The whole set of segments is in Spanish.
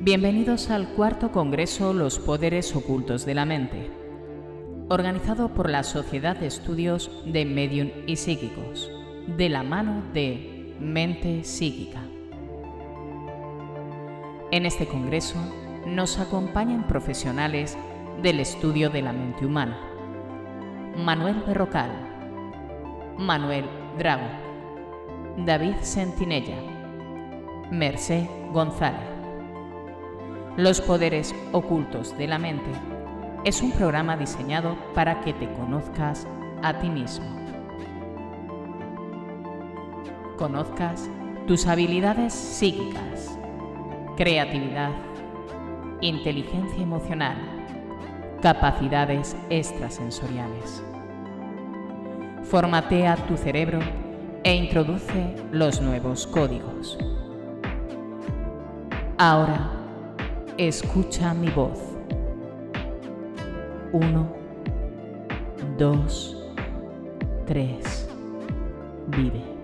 Bienvenidos al cuarto Congreso Los Poderes Ocultos de la Mente, organizado por la Sociedad de Estudios de Medium y Psíquicos, de la mano de Mente Psíquica. En este congreso nos acompañan profesionales del estudio de la mente humana: Manuel Berrocal, Manuel Drago, David Sentinella, Mercé González. Los Poderes Ocultos de la Mente es un programa diseñado para que te conozcas a ti mismo. Conozcas tus habilidades psíquicas, creatividad, inteligencia emocional, capacidades extrasensoriales. Formatea tu cerebro e introduce los nuevos códigos. Ahora, escucha mi voz. 1, 2, 3. Vive.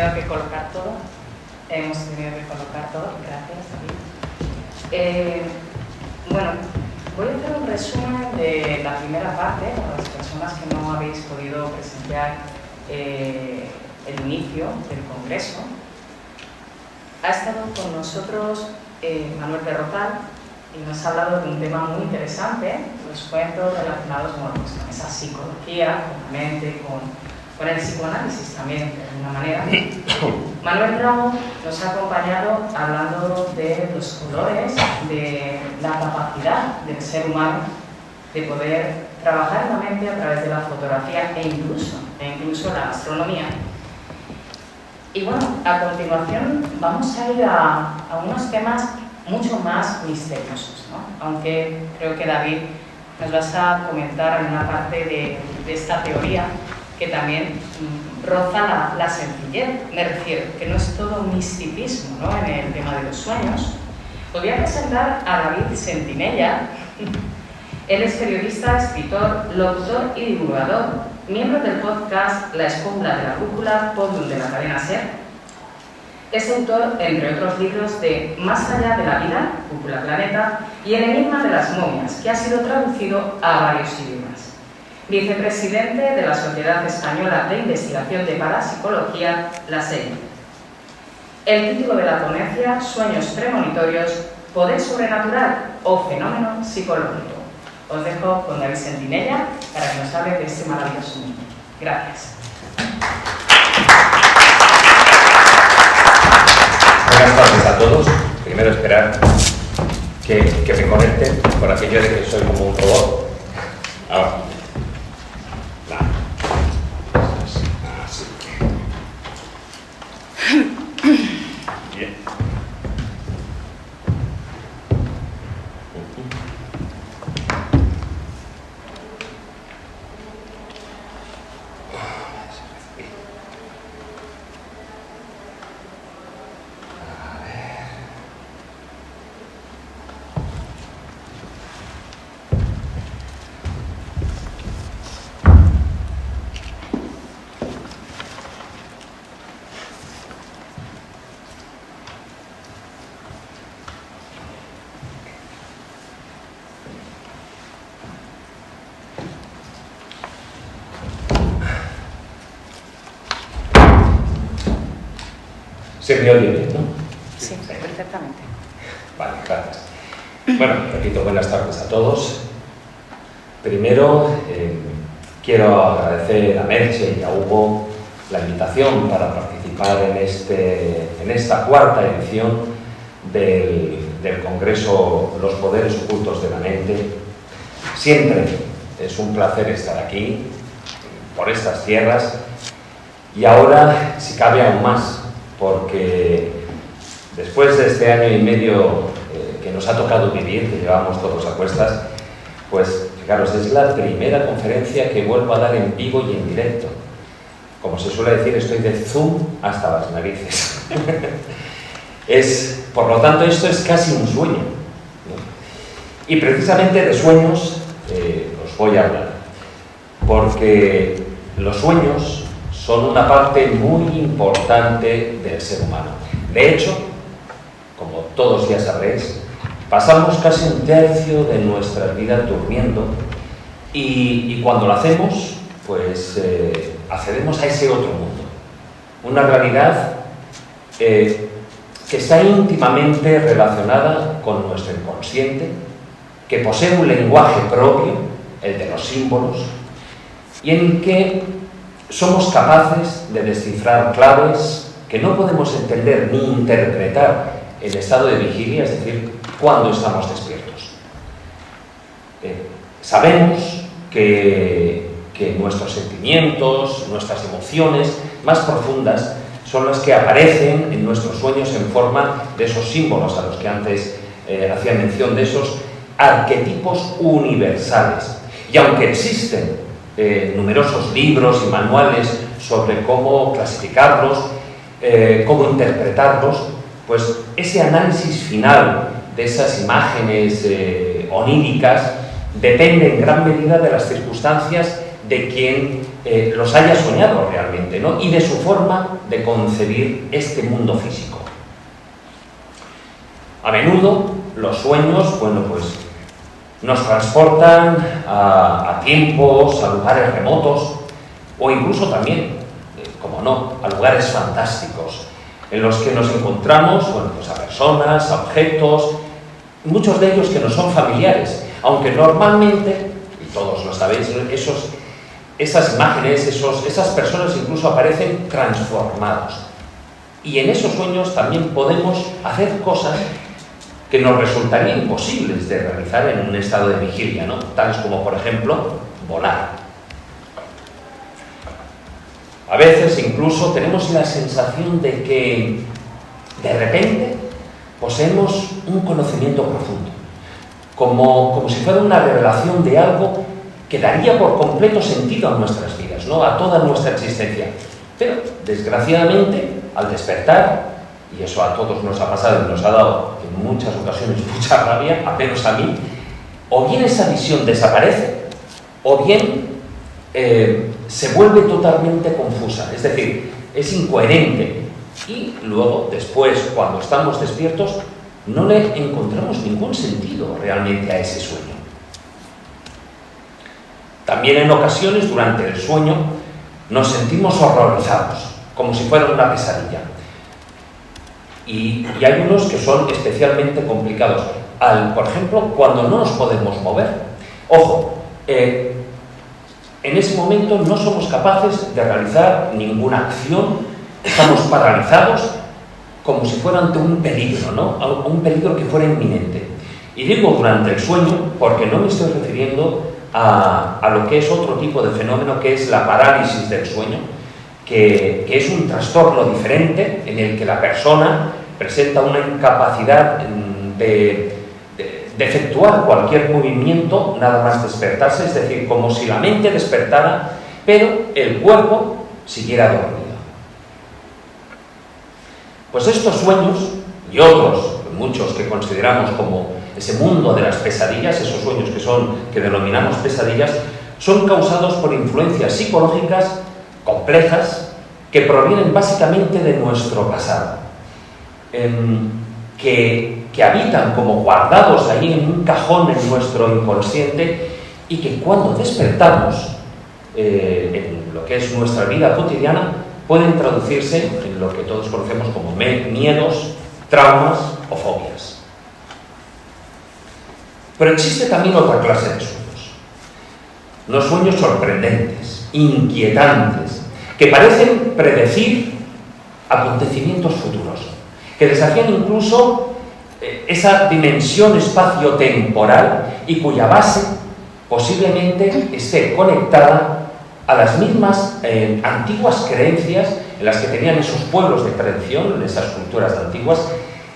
tenido que colocar todo. Gracias, David. Bueno, voy a hacer un resumen de la primera parte para las personas que no habéis podido presenciar el inicio del Congreso. Ha estado con nosotros Manuel Berrocal y nos ha hablado de un tema muy interesante, los cuentos relacionados con esa psicología, con la mente, con el psicoanálisis también, de alguna manera. Manuel Drago nos ha acompañado hablando de los colores, de la capacidad del ser humano de poder trabajar la mente a través de la fotografía e incluso la astronomía. Y bueno, a continuación vamos a ir a unos temas mucho más misteriosos, ¿no? Aunque creo que David nos vas a comentar alguna parte de esta teoría que también roza la sencillez. Me refiero, que no es todo misticismo, ¿no?, en el tema de los sueños. Os voy a presentar a David Sentinella. Él es periodista, escritor, locutor y divulgador, miembro del podcast La Escóbula de la Brújula, podium de la cadena SER. Es autor, entre otros libros, de Más allá de la vida, Brújula Planeta, y El enigma de las momias, que ha sido traducido a varios idiomas. Vicepresidente de la Sociedad Española de Investigación de Parapsicología, la SEI. El título de la ponencia: Sueños premonitorios, poder sobrenatural o fenómeno psicológico. Os dejo con David Sentinella para que nos hable de este maravilloso mundo. Gracias. Buenas tardes a todos. Primero esperar que me conecten por aquello de que soy como un robot. Ahora. Así. Bien. ¿Se me oye bien, no? Sí, perfectamente. Vale, gracias. Bueno, repito, buenas tardes a todos. Primero, quiero agradecer a Merche y a Hugo la invitación para participar en esta cuarta edición del Congreso Los Poderes Ocultos de la Mente. Siempre es un placer estar aquí, por estas tierras, y ahora, si cabe, aún más, porque después de este año y medio que nos ha tocado vivir, que llevamos todos a cuestas, pues fijaros, es la primera conferencia que vuelvo a dar en vivo y en directo. Como se suele decir, estoy de Zoom hasta las narices. Por lo tanto, esto es casi un sueño, ¿no? Y precisamente de sueños os voy a hablar, porque los sueños son una parte muy importante del ser humano. De hecho, como todos ya sabréis, pasamos casi un tercio de nuestras vidas durmiendo y cuando lo hacemos, pues accedemos a ese otro mundo. Una realidad que está íntimamente relacionada con nuestro inconsciente, que posee un lenguaje propio, el de los símbolos, y en el que somos capaces de descifrar claves que no podemos entender ni interpretar en estado de vigilia, es decir, cuando estamos despiertos. Sabemos que nuestros sentimientos, nuestras emociones más profundas son las que aparecen en nuestros sueños en forma de esos símbolos a los que antes hacía mención, de esos arquetipos universales. Y aunque existen numerosos libros y manuales sobre cómo clasificarlos, cómo interpretarlos, pues ese análisis final de esas imágenes oníricas depende en gran medida de las circunstancias de quien los haya soñado realmente, ¿no? Y de su forma de concebir este mundo físico. A menudo los sueños, bueno, pues nos transportan a tiempos, a lugares remotos, o incluso también, como no, a lugares fantásticos, en los que nos encontramos, bueno, pues a personas, a objetos, muchos de ellos que nos son familiares, aunque normalmente, y todos lo sabéis, esas imágenes, esas personas incluso aparecen transformados. Y en esos sueños también podemos hacer cosas que nos resultarían imposibles de realizar en un estado de vigilia, ¿no? Tales como, por ejemplo, volar. A veces incluso tenemos la sensación de que de repente poseemos un conocimiento profundo, como si fuera una revelación de algo que daría por completo sentido a nuestras vidas, ¿no? A toda nuestra existencia. Pero, desgraciadamente, al despertar, y eso a todos nos ha pasado y nos ha dado en muchas ocasiones mucha rabia, al menos a mí, o bien esa visión desaparece, o bien se vuelve totalmente confusa, es decir, es incoherente, y luego, después, cuando estamos despiertos, no le encontramos ningún sentido realmente a ese sueño. También en ocasiones, durante el sueño, nos sentimos horrorizados, como si fuera una pesadilla. Y hay unos que son especialmente complicados. Por ejemplo, cuando no nos podemos mover. Ojo, en ese momento no somos capaces de realizar ninguna acción, estamos paralizados como si fuera ante un peligro, ¿no? Un peligro que fuera inminente. Y digo durante el sueño porque no me estoy refiriendo a lo que es otro tipo de fenómeno, que es la parálisis del sueño, que es un trastorno diferente en el que la persona presenta una incapacidad de efectuar cualquier movimiento nada más despertarse, es decir, como si la mente despertara, pero el cuerpo siguiera dormido. Pues estos sueños y otros, muchos que consideramos como ese mundo de las pesadillas, esos sueños que denominamos pesadillas, son causados por influencias psicológicas complejas que provienen básicamente de nuestro pasado, que habitan como guardados ahí en un cajón en nuestro inconsciente y que cuando despertamos en lo que es nuestra vida cotidiana pueden traducirse en lo que todos conocemos como miedos, traumas o fobias. Pero existe también otra clase de sueños. Unos sueños sorprendentes, inquietantes, que parecen predecir acontecimientos futuros, que desafían incluso esa dimensión espacio-temporal y cuya base posiblemente esté conectada a las mismas antiguas creencias en las que tenían esos pueblos de tradición, en esas culturas antiguas,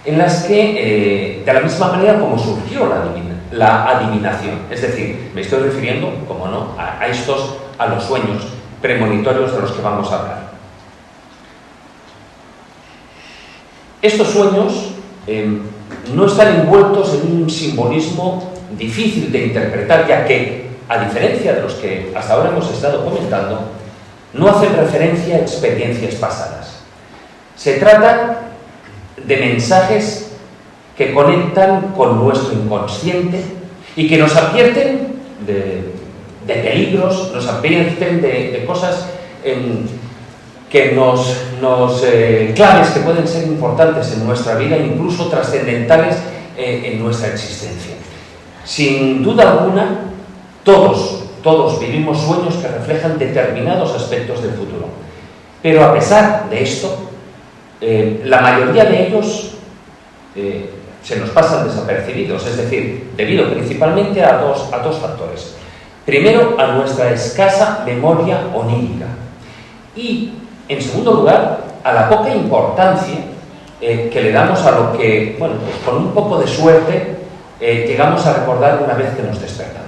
en las que, de la misma manera como surgió la adivinación. Es decir, me estoy refiriendo, como no, a los sueños premonitorios de los que vamos a hablar. Estos sueños no están envueltos en un simbolismo difícil de interpretar, ya que, a diferencia de los que hasta ahora hemos estado comentando, no hacen referencia a experiencias pasadas. Se trata de mensajes que conectan con nuestro inconsciente y que nos advierten de peligros, nos advierten de cosas que claves que pueden ser importantes en nuestra vida, incluso trascendentales en nuestra existencia. Sin duda alguna, todos vivimos sueños que reflejan determinados aspectos del futuro. Pero a pesar de esto, la mayoría de ellos se nos pasan desapercibidos, es decir, debido principalmente a dos factores. Primero, a nuestra escasa memoria onírica y, en segundo lugar, a la poca importancia que le damos a lo que, bueno, pues con un poco de suerte llegamos a recordar una vez que nos despertamos.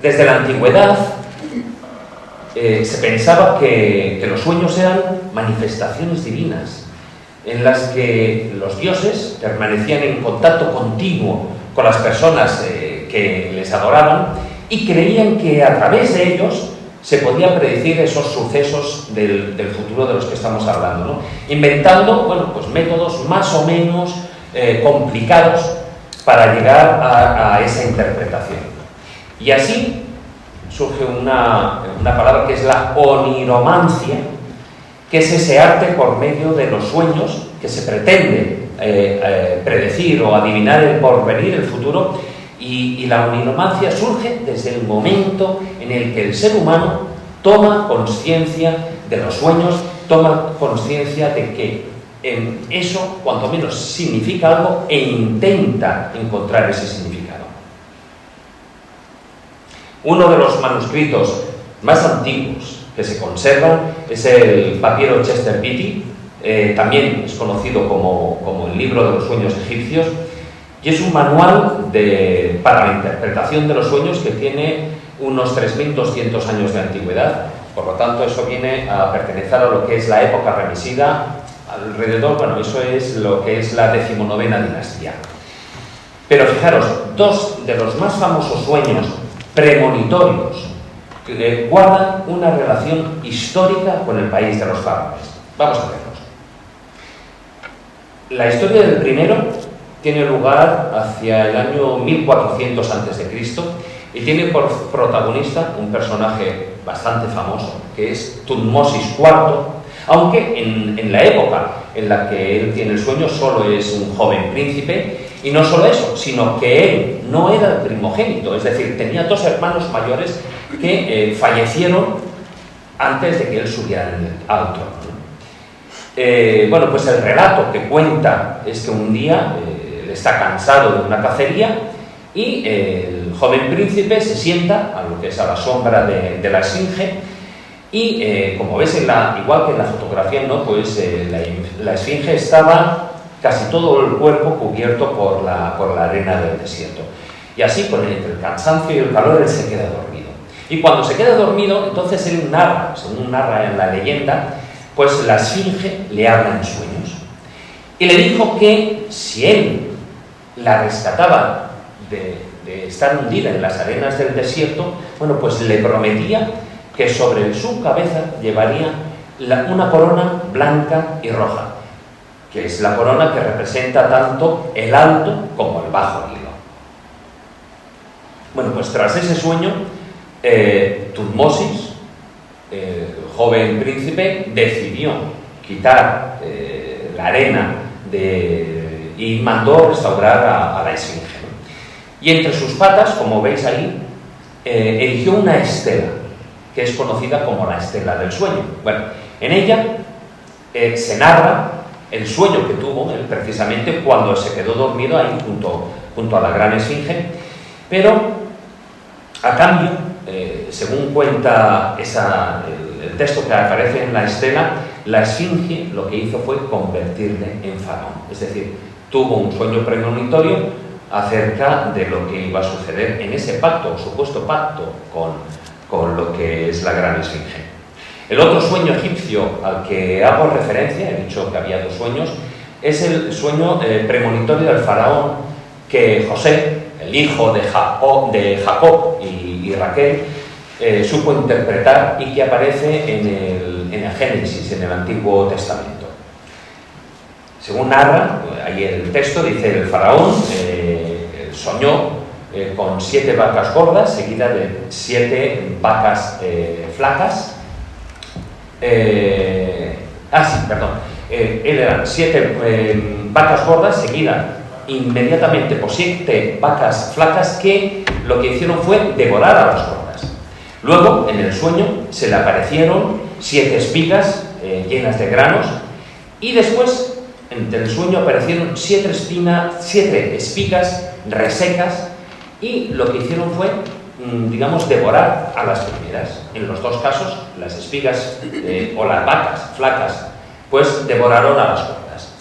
Desde la antigüedad se pensaba que los sueños eran manifestaciones divinas, en las que los dioses permanecían en contacto continuo con las personas que les adoraban y creían que a través de ellos se podía predecir esos sucesos del futuro de los que estamos hablando, ¿no? Inventando, bueno, pues métodos más o menos complicados para llegar a esa interpretación. Y así surge una palabra que es la oniromancia, que es ese arte por medio de los sueños que se pretende predecir o adivinar el porvenir, el futuro, y la oniromancia surge desde el momento en el que el ser humano toma conciencia de los sueños, toma conciencia de que eso, cuanto menos, significa algo e intenta encontrar ese significado. Uno de los manuscritos más antiguos que se conservan es el papiro Chester Beatty, también es conocido como el libro de los sueños egipcios, y es un manual para la interpretación de los sueños que tiene unos 3.200 años de antigüedad. Por lo tanto, eso viene a pertenecer a lo que es la época remisida, alrededor, bueno, eso es lo que es la 19ª dinastía. Pero fijaros, dos de los más famosos sueños premonitorios que guardan una relación histórica con el país de los faraones. Vamos a verlos. La historia del primero tiene lugar hacia el año 1400 a.C. y tiene por protagonista un personaje bastante famoso, que es Tutmosis IV, aunque en la época en la que él tiene el sueño solo es un joven príncipe, y no solo eso, sino que él no era el primogénito, es decir, tenía dos hermanos mayores que fallecieron antes de que él subiera al trono. Bueno, pues el relato que cuenta es que un día él está cansado de una cacería y el joven príncipe se sienta a lo que es a la sombra de la esfinge y como ves, igual que en la fotografía, ¿no? Pues la esfinge estaba casi todo el cuerpo cubierto por la arena del desierto. Y así, entre el cansancio y el calor, él se queda dormido. Y cuando se queda dormido, entonces él narra, según narra en la leyenda, pues la esfinge le habla en sueños. Y le dijo que si él la rescataba de estar hundida en las arenas del desierto, bueno, pues le prometía que sobre su cabeza llevaría una corona blanca y roja, que es la corona que representa tanto el alto como el bajo Nilo. Bueno, pues tras ese sueño, Tutmosis, el joven príncipe, decidió quitar la arena y mandó restaurar a la esfinge. Y entre sus patas, como veis ahí, erigió una estela, que es conocida como la estela del sueño. Bueno, en ella se narra el sueño que tuvo él precisamente cuando se quedó dormido ahí junto a la gran esfinge, pero a cambio, según cuenta el texto que aparece en la estela, la esfinge lo que hizo fue convertirle en faraón, es decir, tuvo un sueño premonitorio acerca de lo que iba a suceder en ese pacto, supuesto pacto con lo que es la gran esfinge. El otro sueño egipcio al que hago referencia, he dicho que había dos sueños, es el sueño premonitorio del faraón que José, el hijo de Jacob y Raquel, supo interpretar y que aparece en el Génesis, en el Antiguo Testamento. Según narra, ahí el texto dice, el faraón soñó con 7 vacas gordas seguidas de 7 vacas flacas. Eran 7 vacas gordas seguidas inmediatamente por 7 vacas flacas que lo que hicieron fue devorar a las gordas. Luego, en el sueño, se le aparecieron 7 espigas llenas de granos y después, entre el sueño, aparecieron 7 espigas resecas y lo que hicieron fue, devorar a las primeras. En los dos casos, las espigas o las vacas flacas, pues devoraron a las gordas.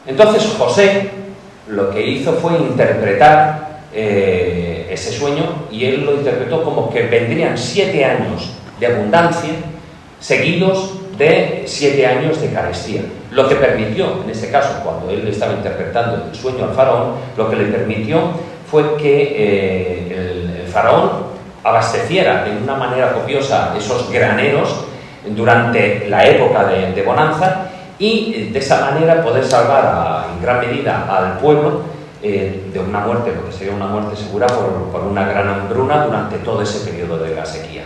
Entonces José lo que hizo fue interpretar ese sueño y él lo interpretó como que vendrían 7 años de abundancia seguidos de 7 años de carestía. Lo que permitió, en ese caso, cuando él estaba interpretando el sueño al faraón, lo que le permitió fue que el faraón abasteciera de una manera copiosa esos graneros durante la época de bonanza y de esa manera poder salvar en gran medida al pueblo de una muerte, lo que sería una muerte segura por una gran hambruna durante todo ese periodo de la sequía.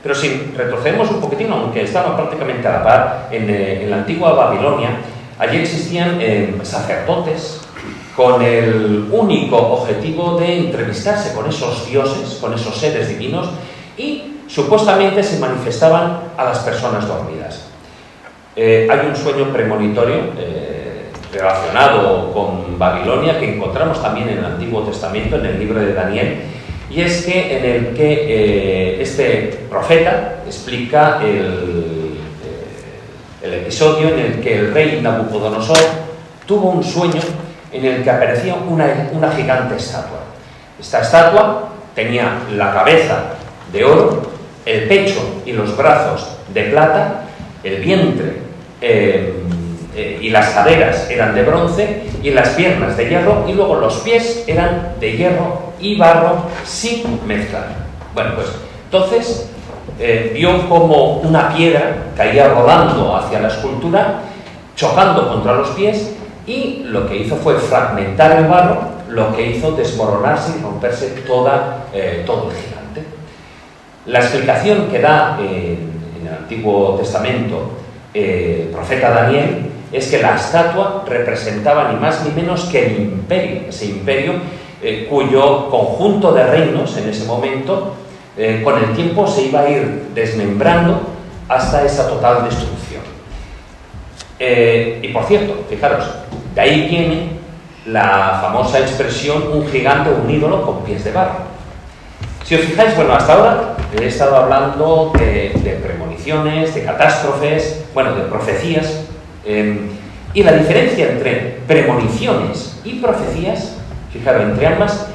Pero si retrocedemos un poquitín, aunque estaba prácticamente a la par, en la antigua Babilonia, allí existían sacerdotes con el único objetivo de entrevistarse con esos dioses, con esos seres divinos, y supuestamente se manifestaban a las personas dormidas. Hay un sueño premonitorio relacionado con Babilonia que encontramos también en el Antiguo Testamento, en el libro de Daniel, y es que en el que este profeta explica el episodio en el que el rey Nabucodonosor tuvo un sueño en el que aparecía una gigante estatua. Esta estatua tenía la cabeza de oro, el pecho y los brazos de plata, el vientre y las caderas eran de bronce y las piernas de hierro, y luego los pies eran de hierro y barro sin mezclar. Bueno, pues entonces vio como una piedra caía rodando hacia la escultura, chocando contra los pies, y lo que hizo fue fragmentar el barro, lo que hizo desmoronarse y romperse todo el gigante. La explicación que da en el Antiguo Testamento el profeta Daniel es que la estatua representaba ni más ni menos que el imperio, ese imperio cuyo conjunto de reinos en ese momento con el tiempo se iba a ir desmembrando hasta esa total destrucción. Y por cierto, fijaros, de ahí viene la famosa expresión un gigante o un ídolo con pies de barro. Si os fijáis, bueno, hasta ahora he estado hablando de premoniciones, de catástrofes, bueno, de profecías, y la diferencia entre premoniciones y profecías, fijaros, entre ambas,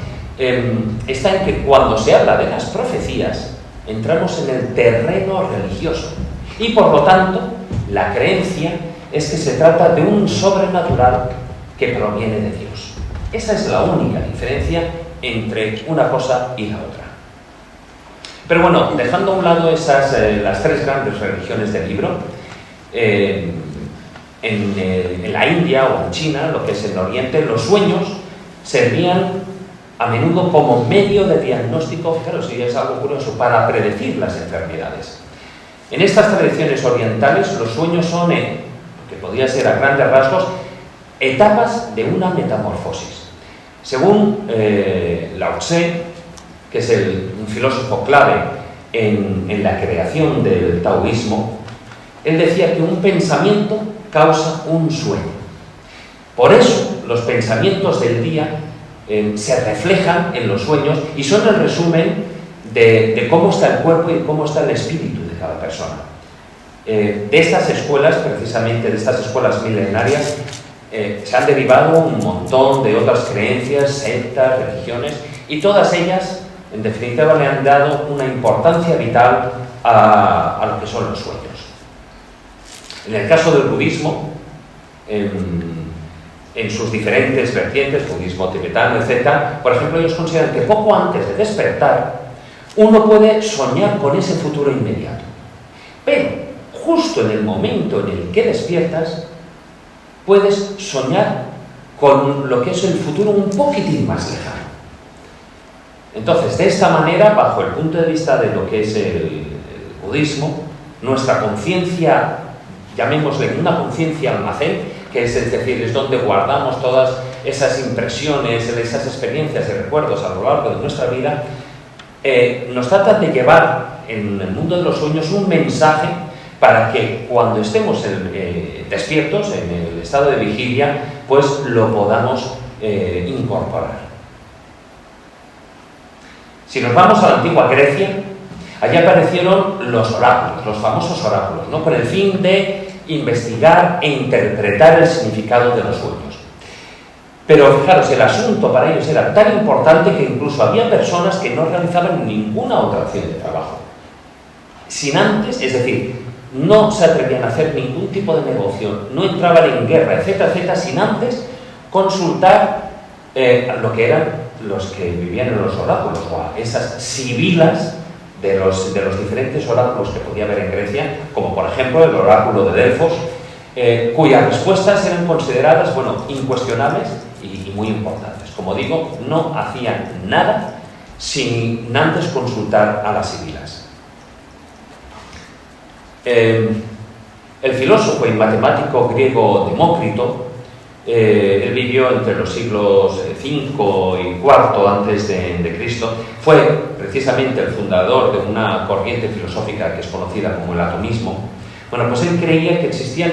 está en que cuando se habla de las profecías, entramos en el terreno religioso, y por lo tanto, la creencia es que se trata de un sobrenatural que proviene de Dios. Esa es la única diferencia entre una cosa y la otra. Pero bueno, dejando a un lado las tres grandes religiones del libro, en la India o en China, lo que es el Oriente, los sueños servían a menudo como medio de diagnóstico, claro, si es algo curioso, para predecir las enfermedades. En estas tradiciones orientales, los sueños son, que podría ser a grandes rasgos, etapas de una metamorfosis. Según Lao Tse, que es un filósofo clave en la creación del taoísmo, él decía que un pensamiento causa un sueño. Por eso los pensamientos del día se reflejan en los sueños y son el resumen de cómo está el cuerpo y cómo está el espíritu de cada persona. De estas escuelas, precisamente de estas escuelas milenarias, se han derivado un montón de otras creencias, sectas, religiones, y todas ellas, en definitiva, le han dado una importancia vital a lo que son los sueños. En el caso del budismo, en sus diferentes vertientes, budismo tibetano, etc., por ejemplo, ellos consideran que poco antes de despertar, uno puede soñar con ese futuro inmediato. Pero, justo en el momento en el que despiertas, puedes soñar con lo que es el futuro un poquitín más lejano. Entonces, de esta manera, bajo el punto de vista de lo que es el budismo, nuestra conciencia, llamémosle una conciencia almacén, que es decir, es donde guardamos todas esas impresiones, esas experiencias y recuerdos a lo largo de nuestra vida, nos trata de llevar en el mundo de los sueños un mensaje para que cuando estemos despiertos, en el estado de vigilia, pues lo podamos incorporar. Si nos vamos a la antigua Grecia, allí aparecieron los oráculos, los famosos oráculos, ¿no?, con el fin de investigar e interpretar el significado de los sueños. Pero fijaros, el asunto para ellos era tan importante que incluso había personas que no realizaban ninguna otra acción de trabajo. Sin antes, es decir, no se atrevían a hacer ningún tipo de negocio, no entraban en guerra, etcétera, etcétera, sin antes consultar lo que eran los que vivían en los oráculos, o a esas sibilas de los diferentes oráculos que podía haber en Grecia, como por ejemplo el oráculo de Delfos, cuyas respuestas eran consideradas, bueno, incuestionables y muy importantes. Como digo, no hacían nada sin antes consultar a las sibilas. El filósofo y matemático griego Demócrito, él vivió entre los siglos V y IV antes de Cristo, fue precisamente el fundador de una corriente filosófica que es conocida como el atomismo. Bueno, pues él creía que existían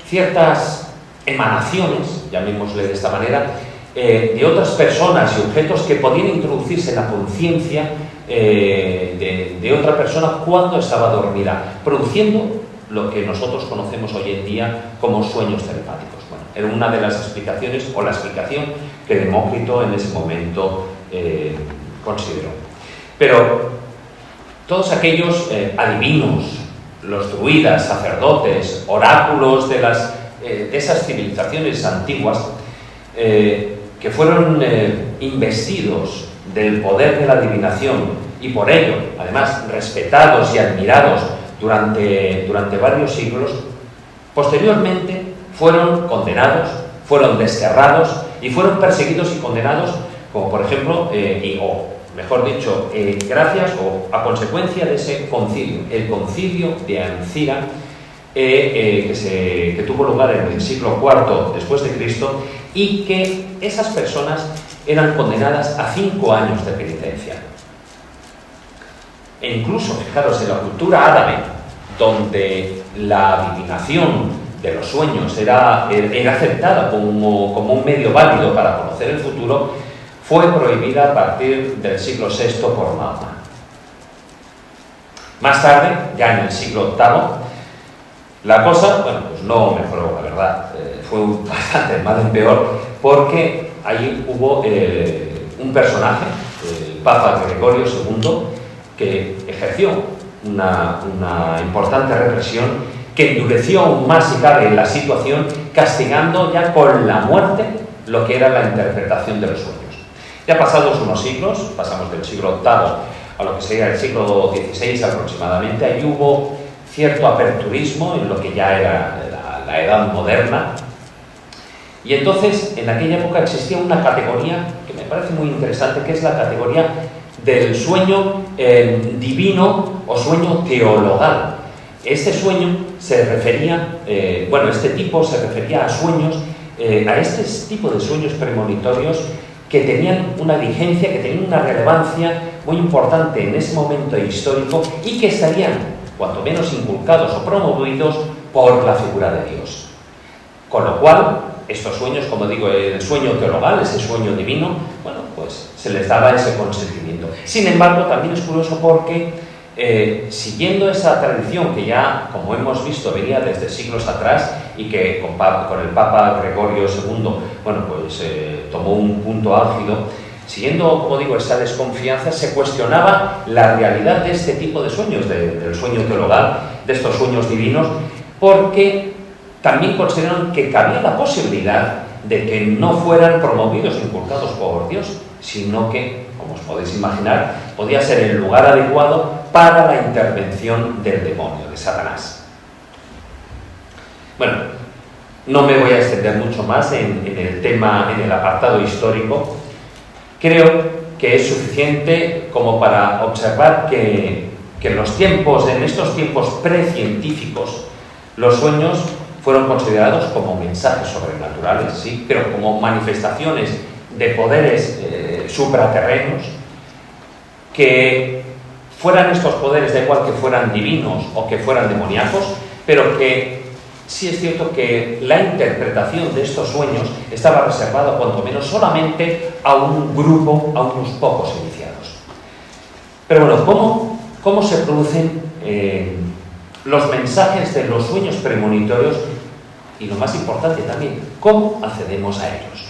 ciertas emanaciones, llamémosle de esta manera, de otras personas y objetos que podían introducirse en la conciencia de otra persona cuando estaba dormida, produciendo lo que nosotros conocemos hoy en día como sueños telepáticos. Bueno, era una de las explicaciones, o la explicación que Demócrito en ese momento consideró. Pero todos aquellos adivinos, los druidas, sacerdotes, oráculos de esas civilizaciones antiguas, que fueron investidos del poder de la adivinación y por ello, además, respetados y admirados durante varios siglos, posteriormente fueron condenados, fueron desterrados y fueron perseguidos y condenados, como por ejemplo, o mejor dicho, gracias o a consecuencia de ese concilio, el concilio de Ancira, que tuvo lugar en el siglo IV después de Cristo, y que esas personas eran condenadas a 5 años de penitencia. E incluso, fijaros, en la cultura árabe, donde la adivinación de los sueños era aceptada como un medio válido para conocer el futuro, fue prohibida a partir del siglo VI por Mahoma. Más tarde, ya en el siglo VIII, la cosa, bueno, pues no mejoró, la verdad, fue bastante mal en peor, porque ahí hubo un personaje, el Papa Gregorio II, que ejerció una importante represión, que endureció aún más, si cabe, la situación, castigando ya con la muerte lo que era la interpretación de los sueños. Ya pasados unos siglos, pasamos del siglo VIII a lo que sería el siglo XVI aproximadamente, ahí hubo cierto aperturismo en lo que ya era la edad moderna, y entonces en aquella época existía una categoría que me parece muy interesante, que es la categoría del sueño divino o sueño teologal. Este sueño se refería, este tipo se refería a sueños, a este tipo de sueños premonitorios que tenían una vigencia, que tenían una relevancia muy importante en ese momento histórico y que estarían, cuanto menos, inculcados o promovidos por la figura de Dios. Con lo cual, estos sueños, como digo, el sueño teologal, ese sueño divino, bueno, pues se les daba ese consentimiento. Sin embargo, también es curioso porque, siguiendo esa tradición que ya, como hemos visto, venía desde siglos atrás y que con el Papa Gregorio II, bueno, pues tomó un punto álgido, siguiendo, como digo, esa desconfianza, se cuestionaba la realidad de este tipo de sueños, del sueño teologal, de estos sueños divinos, porque también consideraron que cabía la posibilidad de que no fueran promovidos, inculcados por Dios, sino que, como os podéis imaginar, podía ser el lugar adecuado para la intervención del demonio, de Satanás. Bueno, no me voy a extender mucho más en el tema, en el apartado histórico. Creo que es suficiente como para observar que en estos tiempos precientíficos, los sueños fueron considerados como mensajes sobrenaturales, sí, pero como manifestaciones de poderes supraterrenos, que fueran estos poderes, da igual que fueran divinos o que fueran demoníacos, pero que sí es cierto que la interpretación de estos sueños estaba reservada, cuanto menos, solamente a un grupo, a unos pocos iniciados. Pero bueno, ¿cómo se producen los mensajes de los sueños premonitorios? Y lo más importante también, ¿cómo accedemos a ellos?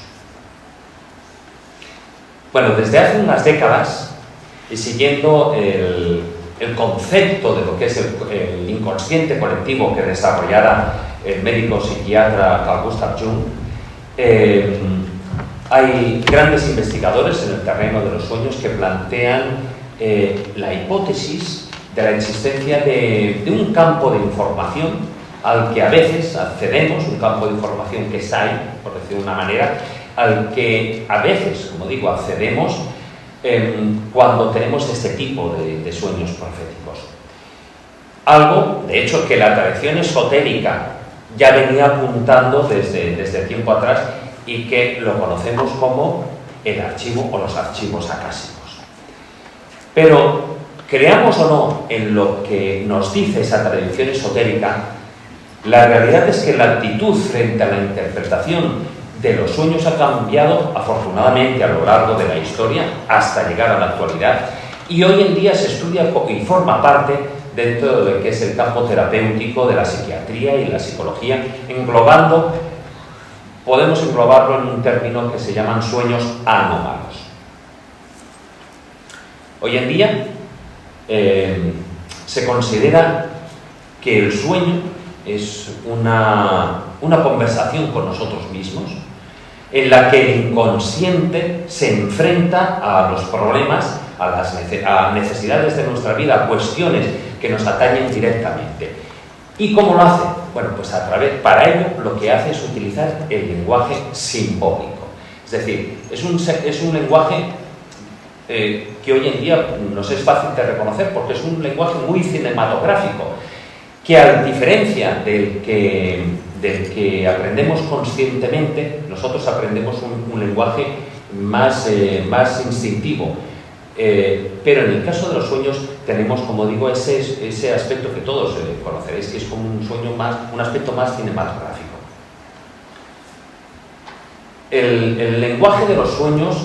Bueno, desde hace unas décadas, y siguiendo el concepto de lo que es el inconsciente colectivo que desarrollara el médico psiquiatra Carl Gustav Jung, Hay grandes investigadores en el terreno de los sueños que plantean la hipótesis de la existencia de un campo de información al que a veces accedemos, un campo de información que está ahí, por decirlo de una manera, al que a veces, como digo, accedemos cuando tenemos este tipo de sueños proféticos. Algo, de hecho, que la tradición esotérica ya venía apuntando desde tiempo atrás y que lo conocemos como el archivo o los archivos acásicos. Pero, creamos o no en lo que nos dice esa tradición esotérica, la realidad es que la actitud frente a la interpretación de los sueños ha cambiado, afortunadamente, a lo largo de la historia, hasta llegar a la actualidad, y hoy en día se estudia y forma parte dentro de lo que es el campo terapéutico de la psiquiatría y la psicología, podemos englobarlo en un término que se llaman sueños anómalos. Hoy en día se considera que el sueño es una conversación con nosotros mismos, en la que el inconsciente se enfrenta a los problemas, a necesidades de nuestra vida, a cuestiones que nos atañen directamente. ¿Y cómo lo hace? Bueno, pues para ello lo que hace es utilizar el lenguaje simbólico. Es decir, es un lenguaje que hoy en día nos es fácil de reconocer porque es un lenguaje muy cinematográfico, que a diferencia del que aprendemos conscientemente, nosotros aprendemos un lenguaje más instintivo. Pero en el caso de los sueños tenemos, como digo, ese aspecto que todos conoceréis, que es como un aspecto más cinematográfico. El lenguaje de los sueños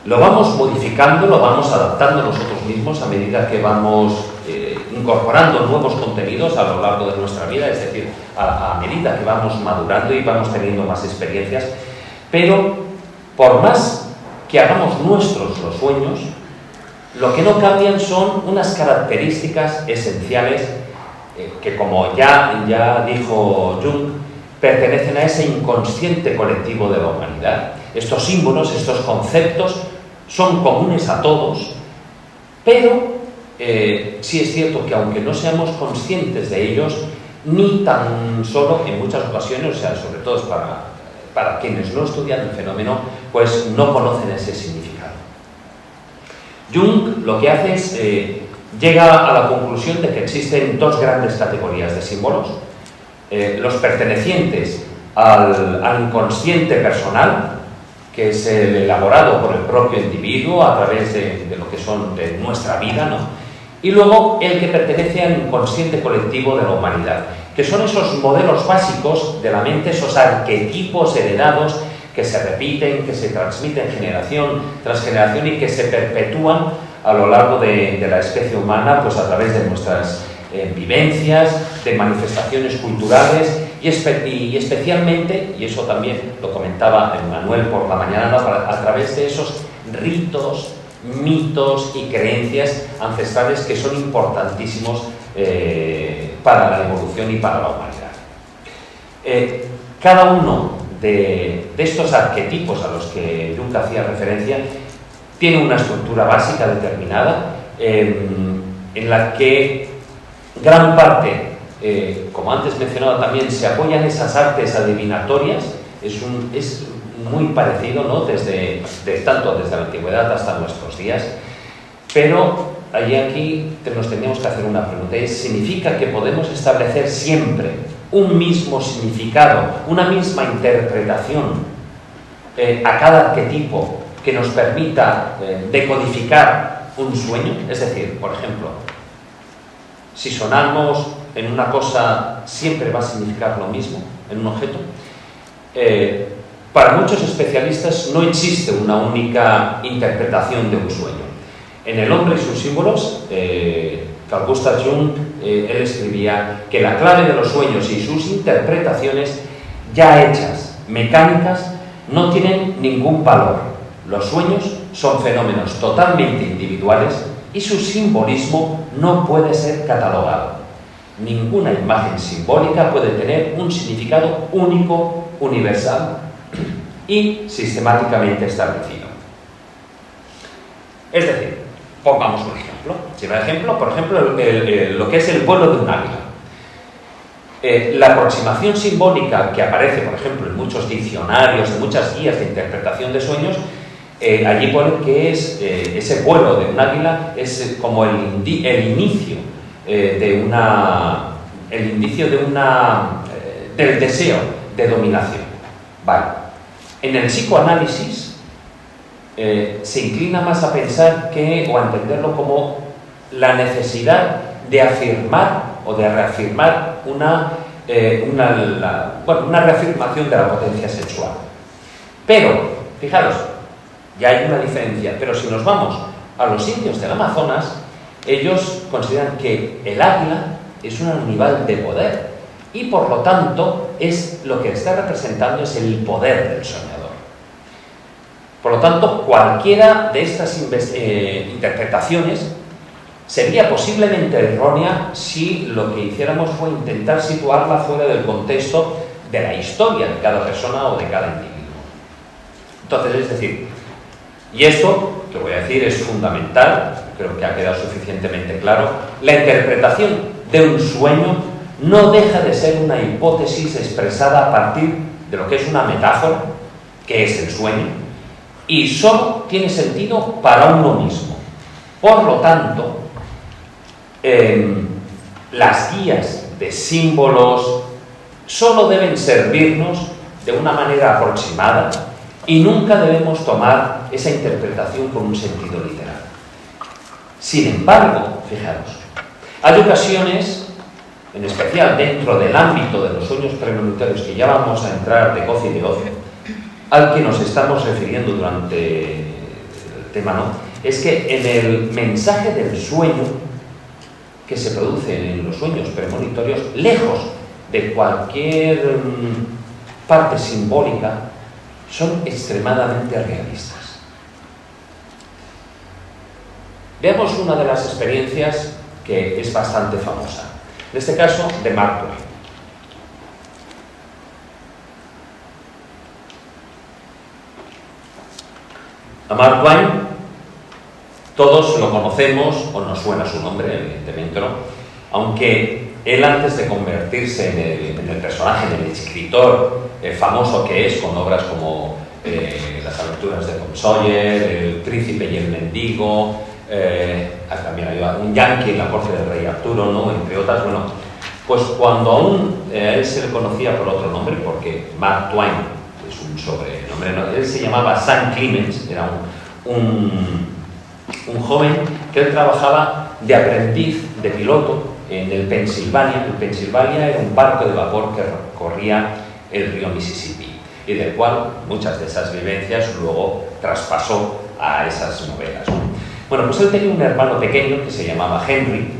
lo vamos modificando, lo vamos adaptando nosotros mismos a medida que vamos incorporando nuevos contenidos a lo largo de nuestra vida, es decir, a medida que vamos madurando y vamos teniendo más experiencias, pero por más que hagamos nuestros los sueños, lo que no cambian son unas características esenciales que, como ya dijo Jung, pertenecen a ese inconsciente colectivo de la humanidad. Estos símbolos, estos conceptos son comunes a todos, pero sí es cierto que aunque no seamos conscientes de ellos, ni tan solo en muchas ocasiones, o sea, sobre todo es para quienes no estudian el fenómeno, pues no conocen ese significado. Jung lo que hace es, llega a la conclusión de que existen dos grandes categorías de símbolos, los pertenecientes al inconsciente personal, que es el elaborado por el propio individuo a través de lo que son de nuestra vida, ¿no? Y luego el que pertenece al inconsciente colectivo de la humanidad, que son esos modelos básicos de la mente, esos arquetipos heredados que se repiten, que se transmiten generación tras generación y que se perpetúan a lo largo de la especie humana, pues a través de nuestras vivencias, de manifestaciones culturales y especialmente, y eso también lo comentaba Manuel por la mañana, ¿no?, a través de esos ritos, mitos y creencias ancestrales que son importantísimos para la evolución y para la humanidad. Cada uno de estos arquetipos a los que Jung hacía referencia tiene una estructura básica determinada en la que gran parte, como antes mencionado también, se apoyan esas artes adivinatorias. Es muy parecido, ¿no?, tanto desde la antigüedad hasta nuestros días, pero aquí nos tenemos que hacer una pregunta: ¿significa que podemos establecer siempre un mismo significado, una misma interpretación a cada arquetipo que nos permita decodificar un sueño? Es decir, por ejemplo, si sonamos en una cosa, ¿siempre va a significar lo mismo en un objeto? Para muchos especialistas no existe una única interpretación de un sueño. En El hombre y sus símbolos, Carl Gustav Jung, él escribía que la clave de los sueños y sus interpretaciones ya hechas, mecánicas, no tienen ningún valor. Los sueños son fenómenos totalmente individuales y su simbolismo no puede ser catalogado. Ninguna imagen simbólica puede tener un significado único, universal y sistemáticamente establecido. Es decir, pongamos un ejemplo. Si un ejemplo, por ejemplo, lo que es el vuelo de un águila. La aproximación simbólica que aparece, por ejemplo, en muchos diccionarios, en muchas guías de interpretación de sueños, allí pone que es ese vuelo de un águila es como el inicio del deseo de dominación. Vale. En el psicoanálisis se inclina más a pensar o a entenderlo como la necesidad de afirmar o de reafirmar una reafirmación de la potencia sexual. Pero, fijaros, ya hay una diferencia, pero si nos vamos a los indios del Amazonas, ellos consideran que el águila es un animal de poder y por lo tanto lo que está representando es el poder del soñador. Por lo tanto, cualquiera de estas interpretaciones sería posiblemente errónea si lo que hiciéramos fue intentar situarla fuera del contexto de la historia de cada persona o de cada individuo. Entonces, es decir, y esto, que voy a decir, es fundamental, creo que ha quedado suficientemente claro, la interpretación de un sueño no deja de ser una hipótesis expresada a partir de lo que es una metáfora, que es el sueño, y solo tiene sentido para uno mismo. Por lo tanto, las guías de símbolos solo deben servirnos de una manera aproximada y nunca debemos tomar esa interpretación con un sentido literal. Sin embargo, fijaros, hay ocasiones, en especial dentro del ámbito de los sueños premonitorios, que ya vamos a entrar de goce y de ocio, al que nos estamos refiriendo durante el tema, ¿no? Es que en el mensaje del sueño que se produce en los sueños premonitorios, lejos de cualquier parte simbólica, son extremadamente realistas. Veamos una de las experiencias que es bastante famosa, en este caso de Mark Twain. A Mark Twain todos lo conocemos, o nos suena su nombre, evidentemente, ¿no? Aunque él, antes de convertirse en el personaje, en el escritor famoso que es, con obras como Las aventuras de Tom Sawyer, El príncipe y el mendigo, también hay un yankee en la corte del rey Arturo, ¿no? Entre otras, bueno, pues cuando aún a él se le conocía por otro nombre, porque Mark Twain es un sobrenombre, ¿no? Él se llamaba Sam Clemens, era un joven que él trabajaba de aprendiz de piloto en el Pensilvania. El Pensilvania era un barco de vapor que recorría el río Mississippi y del cual muchas de esas vivencias luego traspasó a esas novelas, ¿no? Bueno, pues él tenía un hermano pequeño que se llamaba Henry.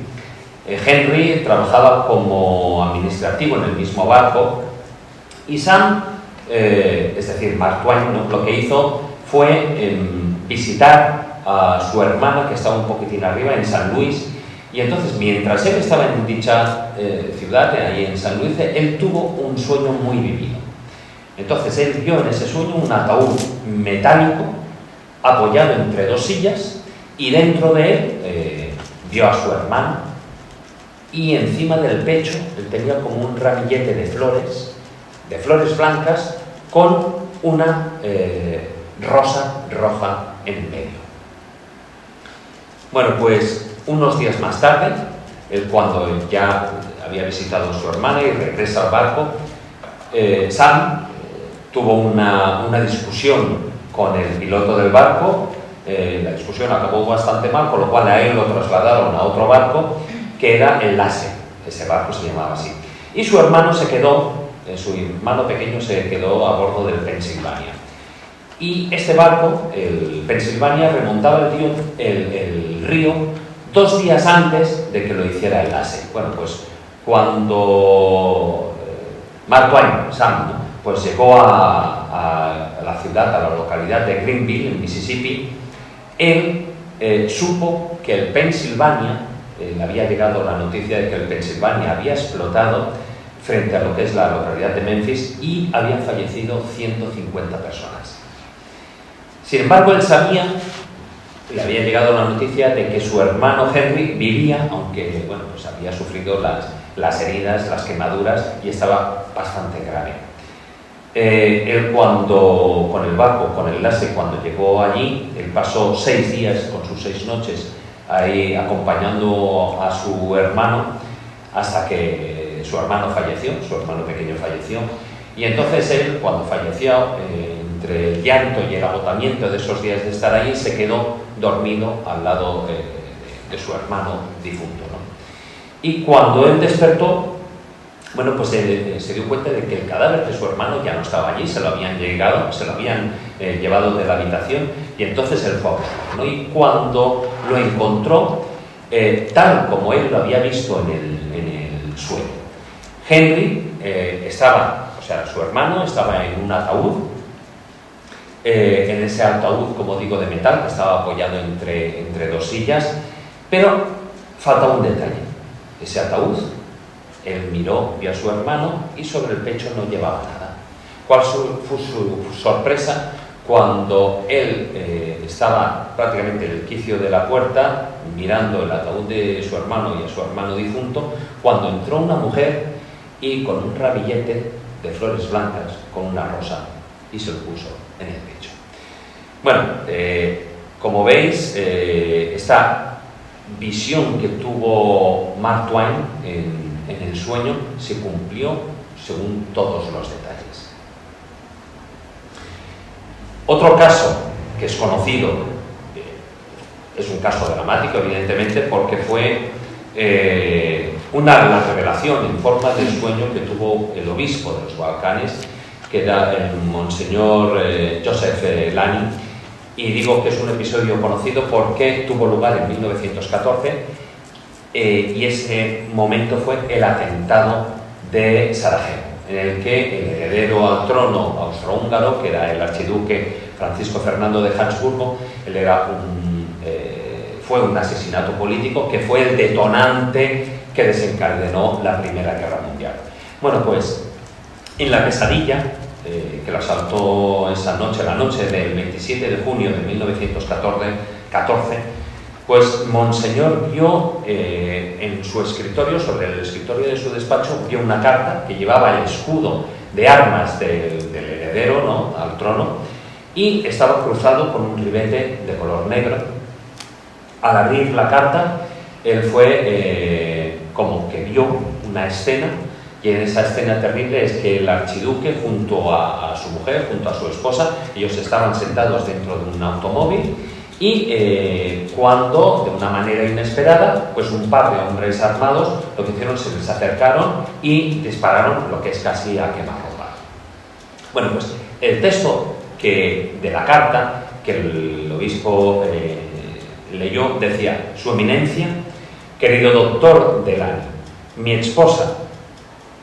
Henry trabajaba como administrativo en el mismo barco y Sam, es decir, Mark Twain, ¿no? Lo que hizo fue visitar a su hermana, que estaba un poquitín arriba, en San Luis, y entonces, mientras él estaba en dicha ciudad, ahí en San Luis, él tuvo un sueño muy vivido. Entonces, él vio en ese sueño un ataúd metálico apoyado entre dos sillas, y dentro de él vio a su hermana, y encima del pecho él tenía como un ramillete de flores blancas, con una rosa roja en medio. Bueno, pues unos días más tarde, él, cuando ya había visitado a su hermana y regresa al barco, Sam tuvo una discusión con el piloto del barco. La discusión acabó bastante mal, con lo cual a él lo trasladaron a otro barco, que era el Lasse. Ese barco se llamaba así. Y su hermano su hermano pequeño se quedó a bordo del Pensilvania. Y este barco, el Pensilvania, remontaba el río 2 días antes de que lo hiciera el Lasse. Bueno, pues cuando Mark Twain, Sam, ¿no? Pues llegó a la ciudad, a la localidad de Greenville, en Mississippi, él supo que el Pensilvania, le había llegado la noticia de que el Pensilvania había explotado frente a lo que es la localidad de Memphis y habían fallecido 150 personas. Sin embargo, él sabía, le había llegado la noticia de que su hermano Henry vivía, aunque bueno, pues había sufrido las heridas, las quemaduras y estaba bastante grave. Él con el barco, con el Lasse, cuando llegó allí, él pasó 6 días con sus 6 noches ahí acompañando a su hermano hasta que su hermano falleció, su hermano pequeño falleció. Y entonces él, cuando falleció, entre el llanto y el agotamiento de esos días de estar ahí, se quedó dormido al lado de su hermano difunto, ¿no? Y cuando él despertó, bueno, pues se dio cuenta de que el cadáver de su hermano ya no estaba allí, se lo habían llevado de la habitación, y entonces él fue a buscarlo, ¿no? Y cuando lo encontró, tal como él lo había visto en el sueño, Henry su hermano estaba en un ataúd, en ese ataúd, como digo, de metal, que estaba apoyado entre 2 sillas, pero falta un detalle. Ese ataúd, él vio a su hermano y sobre el pecho no llevaba nada. ¿Cuál fue su sorpresa cuando él estaba prácticamente en el quicio de la puerta, mirando el ataúd de su hermano y a su hermano difunto, cuando entró una mujer y con un ramillete de flores blancas, con una rosa, y se lo puso en el pecho? Bueno, como veis, esta visión que tuvo Mark Twain en el sueño se cumplió según todos los detalles. Otro caso que es conocido, es un caso dramático, evidentemente, porque fue la revelación en forma de sueño que tuvo el obispo de los Balcanes, que era el monseñor Joseph Lani, y digo que es un episodio conocido porque tuvo lugar en 1914 y ese momento fue el atentado de Sarajevo, en el que el heredero al trono austrohúngaro, que era el archiduque Francisco Fernando de Habsburgo, fue un asesinato político que fue el detonante que desencadenó la Primera Guerra Mundial. Bueno, pues en la pesadilla que lo asaltó esa noche, la noche del 27 de junio de 1914, pues Monseñor vio en su escritorio, sobre el escritorio de su despacho, vio una carta que llevaba el escudo de armas del heredero, ¿no?, al trono, y estaba cruzado con un ribete de color negro. Al abrir la carta, él fue como que vio una escena, y en esa escena terrible es que el archiduque, junto a su mujer, junto a su esposa, ellos estaban sentados dentro de un automóvil, y cuando, de una manera inesperada, pues un par de hombres armados lo que hicieron, se les acercaron y dispararon lo que es casi a quemarropa. Bueno, pues el texto de la carta que el obispo leyó decía: Su Eminencia, querido doctor Delany, mi esposa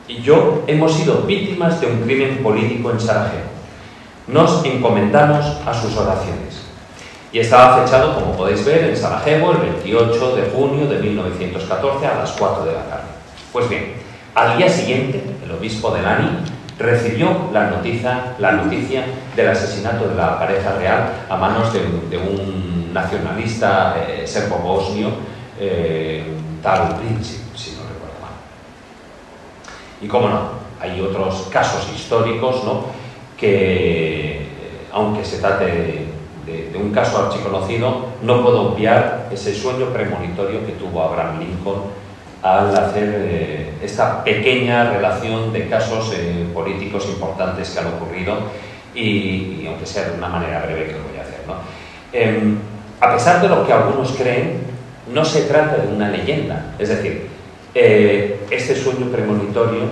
y yo hemos sido víctimas de un crimen político en Sarajevo. Nos encomendamos a sus oraciones. Y estaba fechado, como podéis ver, en Sarajevo el 28 de junio de 1914 a las 4 de la tarde. Pues bien, al día siguiente, el obispo Delany recibió la noticia del asesinato de la pareja real a manos de un nacionalista serbo-bosnio, tal Princip, si no recuerdo mal. Y cómo no, hay otros casos históricos, ¿no?, que, aunque se trate de un caso archiconocido, no puedo obviar ese sueño premonitorio que tuvo Abraham Lincoln al hacer esta pequeña relación de casos políticos importantes que han ocurrido, y aunque sea de una manera breve que lo voy a hacer, ¿no? A pesar de lo que algunos creen, no se trata de una leyenda. Es decir, este sueño premonitorio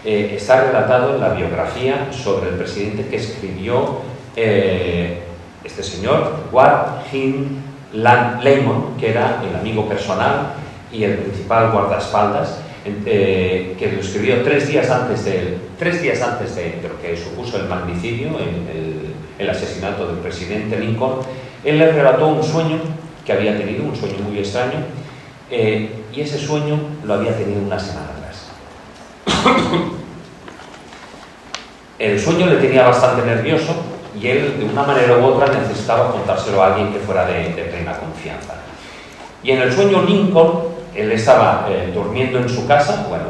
está relatado en la biografía sobre el presidente que escribió este señor, Ward Hinn Lehman, que era el amigo personal y el principal guardaespaldas, que lo escribió 3 días antes de lo que supuso el magnicidio, el asesinato del presidente Lincoln. Él le relató un sueño que había tenido, un sueño muy extraño, y ese sueño lo había tenido una semana atrás. El sueño le tenía bastante nervioso y él, de una manera u otra, necesitaba contárselo a alguien que fuera de plena confianza. Y en el sueño Lincoln, él estaba durmiendo en su casa, bueno,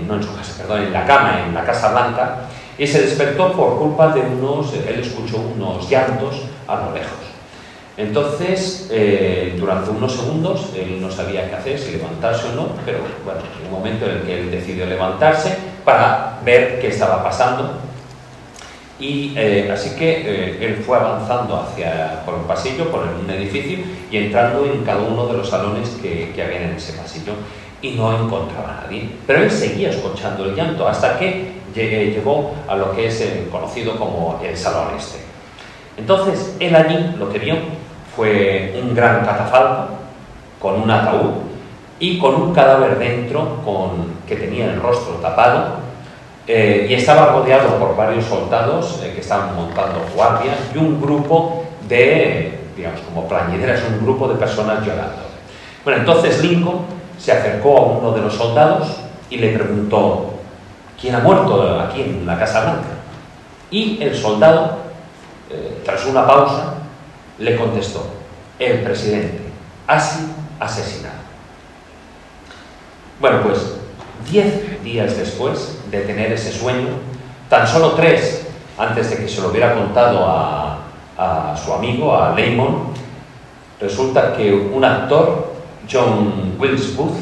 no en su casa, perdón, en la cama, en la Casa Blanca, y se despertó por culpa de él escuchó unos llantos a lo lejos. Entonces, durante unos segundos, él no sabía qué hacer, si levantarse o no, pero bueno, en un momento en el que él decidió levantarse para ver qué estaba pasando. Y así que él fue avanzando por un pasillo, por un edificio, y entrando en cada uno de los salones que había en ese pasillo, y no encontraba a nadie. Pero él seguía escuchando el llanto hasta que llegó a lo que es conocido como el Salón Este. Entonces, él allí lo que vio fue un gran catafalco con un ataúd y con un cadáver dentro que tenía el rostro tapado, y estaba rodeado por varios soldados que estaban montando guardia y un grupo de, digamos, como plañideras, un grupo de personas llorando. Bueno, entonces Lincoln se acercó a uno de los soldados y le preguntó: ¿quién ha muerto aquí en la Casa Blanca? Y el soldado, tras una pausa, le contestó: el presidente ha sido asesinado. Bueno, pues 10 días después de tener ese sueño, tan solo 3 antes de que se lo hubiera contado a su amigo, a Lamon, resulta que un actor, John Wilkes Booth,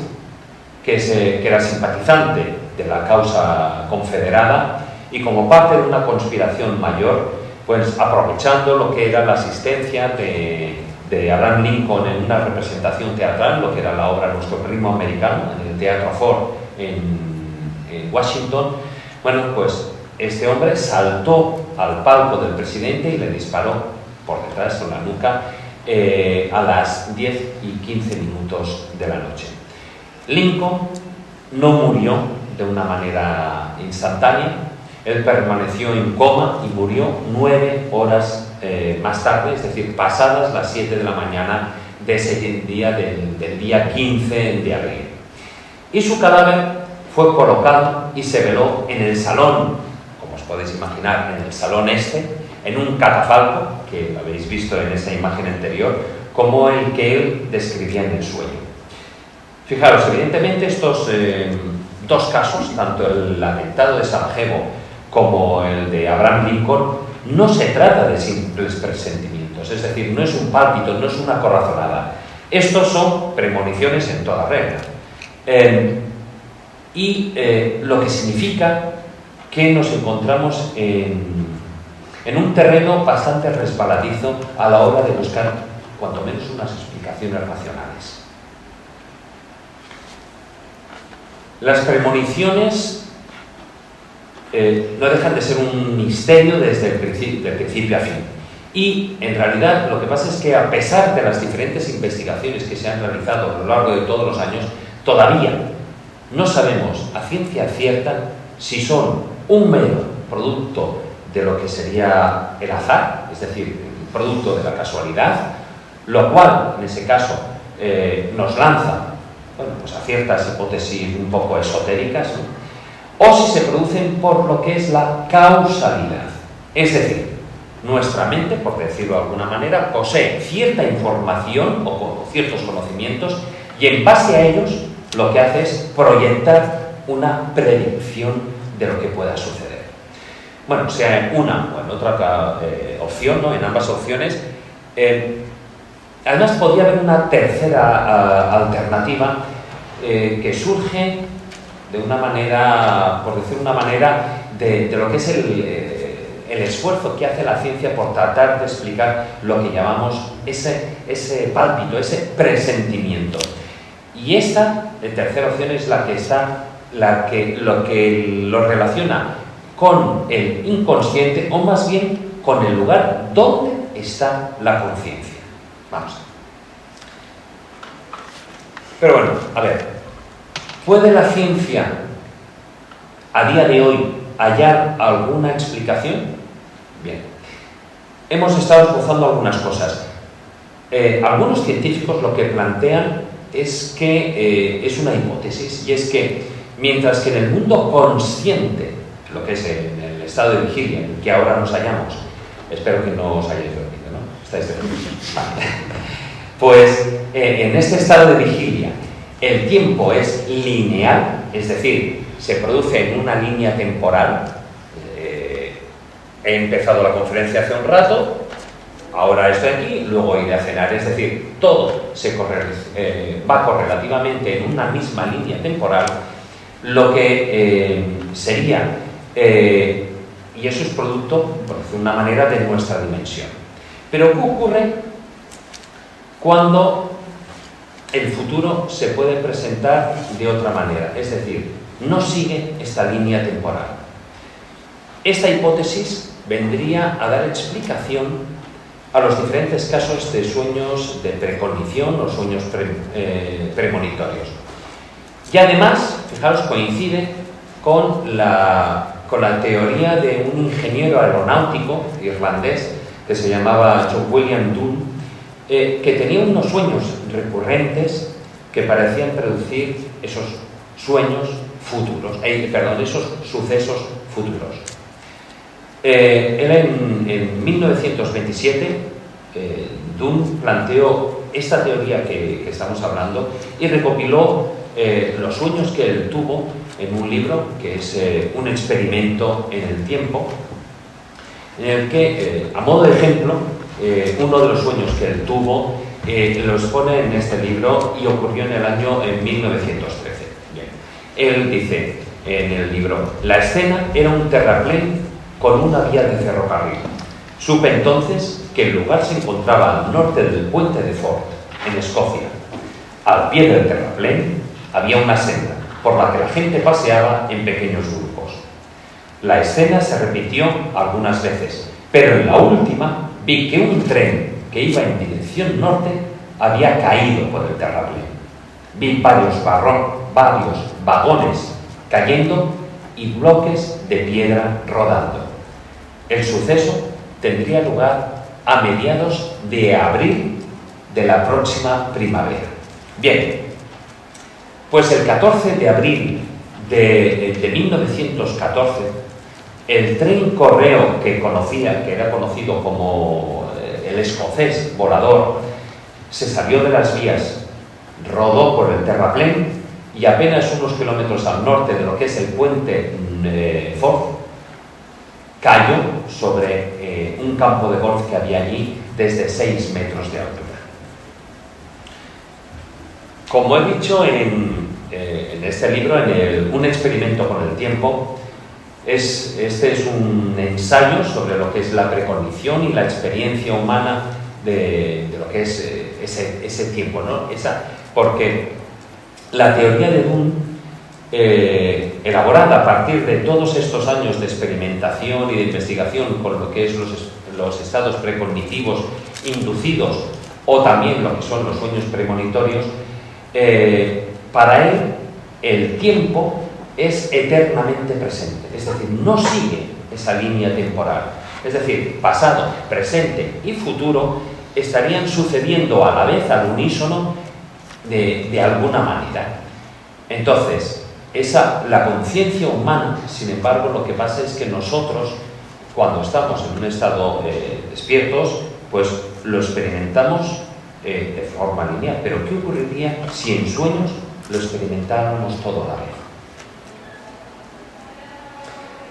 que era simpatizante de la causa confederada y como parte de una conspiración mayor, pues aprovechando lo que era la asistencia de Abraham Lincoln en una representación teatral, lo que era la obra Nuestro Primo Americano, en el Teatro Ford en Washington, bueno, pues este hombre saltó al palco del presidente y le disparó por detrás, con la nuca, a las 10:15 de la noche. Lincoln no murió de una manera instantánea, él permaneció en coma y murió 9 horas más tarde, es decir, pasadas las 7 de la mañana de ese día, del día 15 de abril. Y su cadáver fue colocado y se veló en el salón, como os podéis imaginar, en el Salón Este, en un catafalco, que habéis visto en esta imagen anterior, como el que él describía en el sueño. Fijaros, evidentemente estos 2 casos, tanto el atentado de Sarajevo como el de Abraham Lincoln, no se trata de simples presentimientos, es decir, no es un pálpito, no es una corazonada. Estos son premoniciones en toda regla. Lo que significa que nos encontramos en un terreno bastante resbaladizo a la hora de buscar, cuanto menos, unas explicaciones racionales. Las premoniciones no dejan de ser un misterio desde de principio a fin. Y, en realidad, lo que pasa es que, a pesar de las diferentes investigaciones que se han realizado a lo largo de todos los años, todavía no sabemos a ciencia cierta si son un mero producto de lo que sería el azar, es decir, producto de la casualidad, lo cual, en ese caso, nos lanza, bueno, pues a ciertas hipótesis un poco esotéricas, ¿no? O si se producen por lo que es la causalidad. Es decir, nuestra mente, por decirlo de alguna manera, posee cierta información o ciertos conocimientos y, en base a ellos, lo que hace es proyectar una predicción de lo que pueda suceder. Bueno, sea en una o en otra opción, ¿no? En ambas opciones. Además, podría haber una tercera alternativa que surge de una manera, por decir una manera, de lo que es el esfuerzo que hace la ciencia por tratar de explicar lo que llamamos ese pálpito, ese presentimiento. Y esta tercera opción es lo que lo relaciona con el inconsciente, o más bien con el lugar donde está la conciencia. Vamos a ver. Pero bueno, a ver, ¿puede la ciencia a día de hoy hallar alguna explicación? Bien, hemos estado esbozando algunas cosas. Algunos científicos lo que plantean es que es una hipótesis, y es que Mientras que en el mundo consciente, lo que es en el estado de vigilia, en el que ahora nos hallamos, espero que no os hayáis dormido, ¿no? ¿Estáis dormidos? Vale. Pues en este estado de vigilia, el tiempo es lineal, es decir, se produce en una línea temporal. He empezado la conferencia hace un rato, ahora estoy aquí, luego iré a cenar, es decir, todo va correlativamente en una misma línea temporal, lo que sería, y eso es producto, por decirlo de una manera, de nuestra dimensión. Pero ¿qué ocurre cuando el futuro se puede presentar de otra manera? Es decir, no sigue esta línea temporal. Esta hipótesis vendría a dar explicación a los diferentes casos de sueños de precognición o sueños premonitorios. Y además, fijaros, coincide con la teoría de un ingeniero aeronáutico irlandés que se llamaba John William Dunn, que tenía unos sueños recurrentes que parecían producir esos sueños futuros, esos sucesos futuros. Él en 1927, Dunn planteó esta teoría que estamos hablando y recopiló los sueños que él tuvo en un libro que es un experimento en el tiempo, en el que, a modo de ejemplo, uno de los sueños que él tuvo lo expone en este libro y ocurrió en el año 1913. Bien. Él dice en el libro: la escena era un terraplén con una vía de ferrocarril. Supe entonces que el lugar se encontraba al norte del puente de Ford, en Escocia. Al pie del terraplén había una senda por la que la gente paseaba en pequeños grupos. La escena se repitió algunas veces, pero en la última vi que un tren que iba en dirección norte había caído por el terraplén. Vi varios vagones cayendo y bloques de piedra rodando. El suceso tendría lugar a mediados de abril de la próxima primavera. Bien, pues el 14 de abril de 1914, el tren correo que era conocido como el escocés volador, se salió de las vías, rodó por el terraplén y apenas unos kilómetros al norte de lo que es el puente Ford, cayó sobre un campo de golf que había allí desde 6 metros de altura. Como he dicho en este libro, un experimento con el tiempo, este es un ensayo sobre lo que es la precognición y la experiencia humana de lo que es ese tiempo, ¿no? Porque la teoría de Dunn, elaborada a partir de todos estos años de experimentación y de investigación con lo que es los estados precognitivos inducidos o también lo que son los sueños premonitorios, para él el tiempo es eternamente presente, es decir, no sigue esa línea temporal. Es decir, pasado, presente y futuro estarían sucediendo a la vez, al unísono, de alguna manera. Entonces, la conciencia humana, sin embargo, lo que pasa es que nosotros, cuando estamos en un estado despiertos, pues lo experimentamos de forma lineal. Pero ¿qué ocurriría si en sueños lo experimentáramos todo a la vez?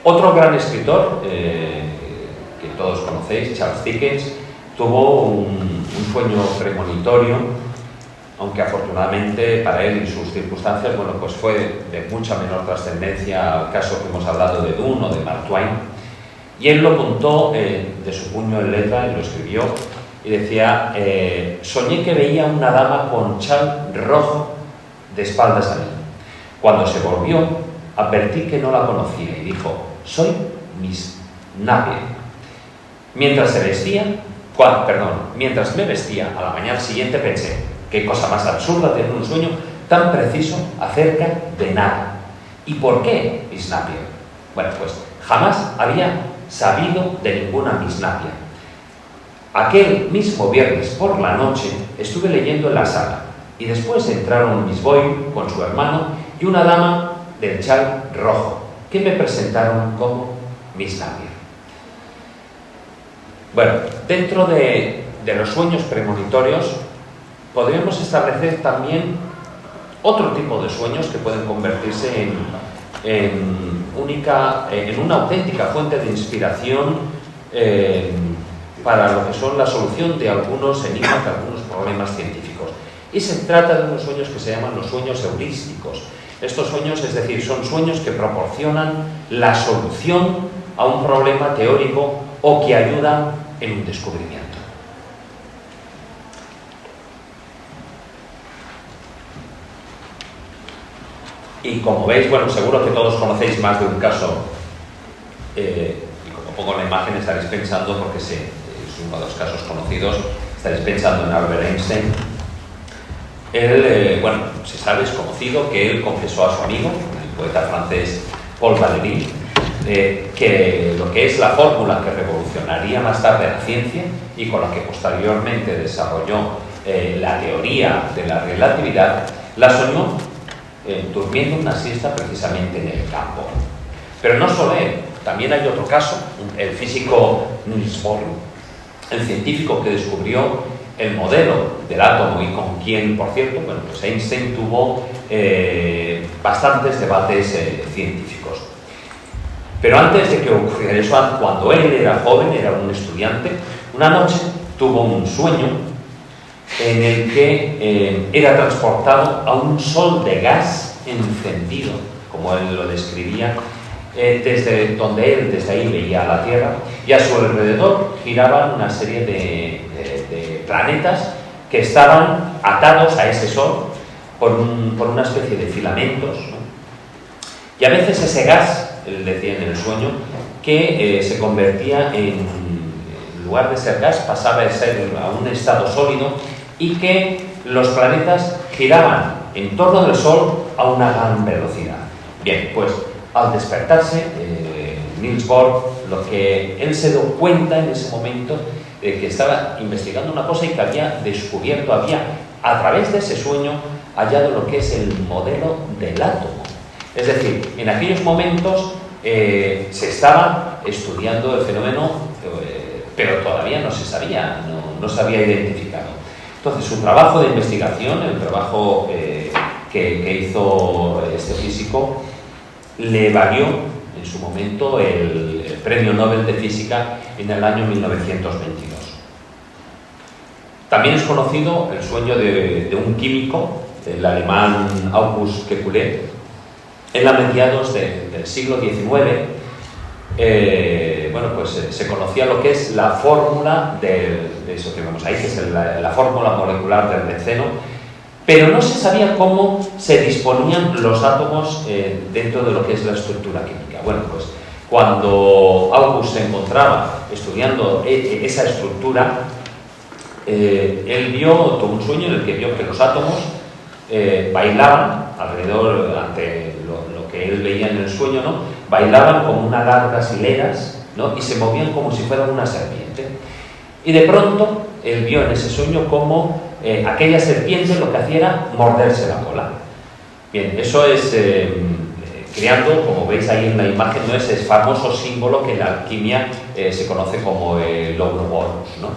Otro gran escritor que todos conocéis, Charles Dickens, tuvo un sueño premonitorio, aunque afortunadamente para él y sus circunstancias, bueno, pues fue de mucha menor trascendencia al caso que hemos hablado de Dunn o de Mark Twain. Y él lo contó de su puño en letra y lo escribió y decía: soñé que veía una dama con chal rojo de espaldas a mí. Cuando se volvió, advertí que no la conocía y dijo: soy Miss Napier. Mientras me vestía a la mañana siguiente pensé: qué cosa más absurda tener un sueño tan preciso acerca de nada. ¿Y por qué Miss Napier? Bueno, pues jamás había sabido de ninguna Miss Napier. Aquel mismo viernes por la noche estuve leyendo en la sala y después entraron Miss Boyle con su hermano y una dama del chal rojo, que me presentaron como Miss Napier. Bueno, dentro de los sueños premonitorios podríamos establecer también otro tipo de sueños que pueden convertirse en una auténtica fuente de inspiración para lo que son la solución de algunos enigmas, de algunos problemas científicos. Y se trata de unos sueños que se llaman los sueños heurísticos. Estos sueños, es decir, son sueños que proporcionan la solución a un problema teórico o que ayudan en un descubrimiento. Y como veis, bueno, seguro que todos conocéis más de un caso, y como pongo la imagen estaréis pensando, porque es uno de los casos conocidos, estaréis pensando en Albert Einstein. Él, bueno, se sabe, es conocido que él confesó a su amigo, el poeta francés Paul Valéry, que lo que es la fórmula que revolucionaría más tarde la ciencia y con la que posteriormente desarrolló la teoría de la relatividad, la soñó durmiendo una siesta precisamente en el campo. Pero no solo él, también hay otro caso, el físico Niels Bohr, el científico que descubrió el modelo del átomo y con quien, por cierto, bueno, pues Einstein tuvo bastantes debates científicos. Pero antes de que ocurriera eso, cuando él era joven, era un estudiante, una noche tuvo un sueño en el que era transportado a un sol de gas encendido, como él lo describía, desde donde él desde ahí veía la Tierra, y a su alrededor giraban una serie de planetas que estaban atados a ese sol por una especie de filamentos, ¿no? Y a veces ese gas, él decía en el sueño, que se convertía en lugar de ser gas, pasaba a ser a un estado sólido, y que los planetas giraban en torno del Sol a una gran velocidad. Bien, pues al despertarse, Niels Bohr, lo que él se dio cuenta en ese momento de que estaba investigando una cosa y que había descubierto, había a través de ese sueño hallado lo que es el modelo del átomo. Es decir, en aquellos momentos se estaba estudiando el fenómeno, pero todavía no se sabía, no se había identificado. Entonces, su trabajo de investigación, el trabajo que hizo este físico, le valió en su momento el Premio Nobel de Física en el año 1922. También es conocido el sueño de un químico, el alemán August Kekulé, en la mediados del siglo XIX. Bueno, pues se conocía lo que es la fórmula de eso que vemos ahí, que es la fórmula molecular del benceno, pero no se sabía cómo se disponían los átomos dentro de lo que es la estructura química. Bueno, pues cuando August se encontraba estudiando esa estructura, él tuvo un sueño en el que vio que los átomos bailaban alrededor, ante lo que él veía en el sueño, ¿no? Bailaban como unas largas hileras, ¿no? Y se movían como si fueran una serpiente. Y de pronto él vio en ese sueño como aquella serpiente lo que hacía era morderse la cola. Bien, eso es creando, como veis ahí en la imagen, ¿no? Ese famoso símbolo que en la alquimia se conoce como el Ouroboros, ¿no?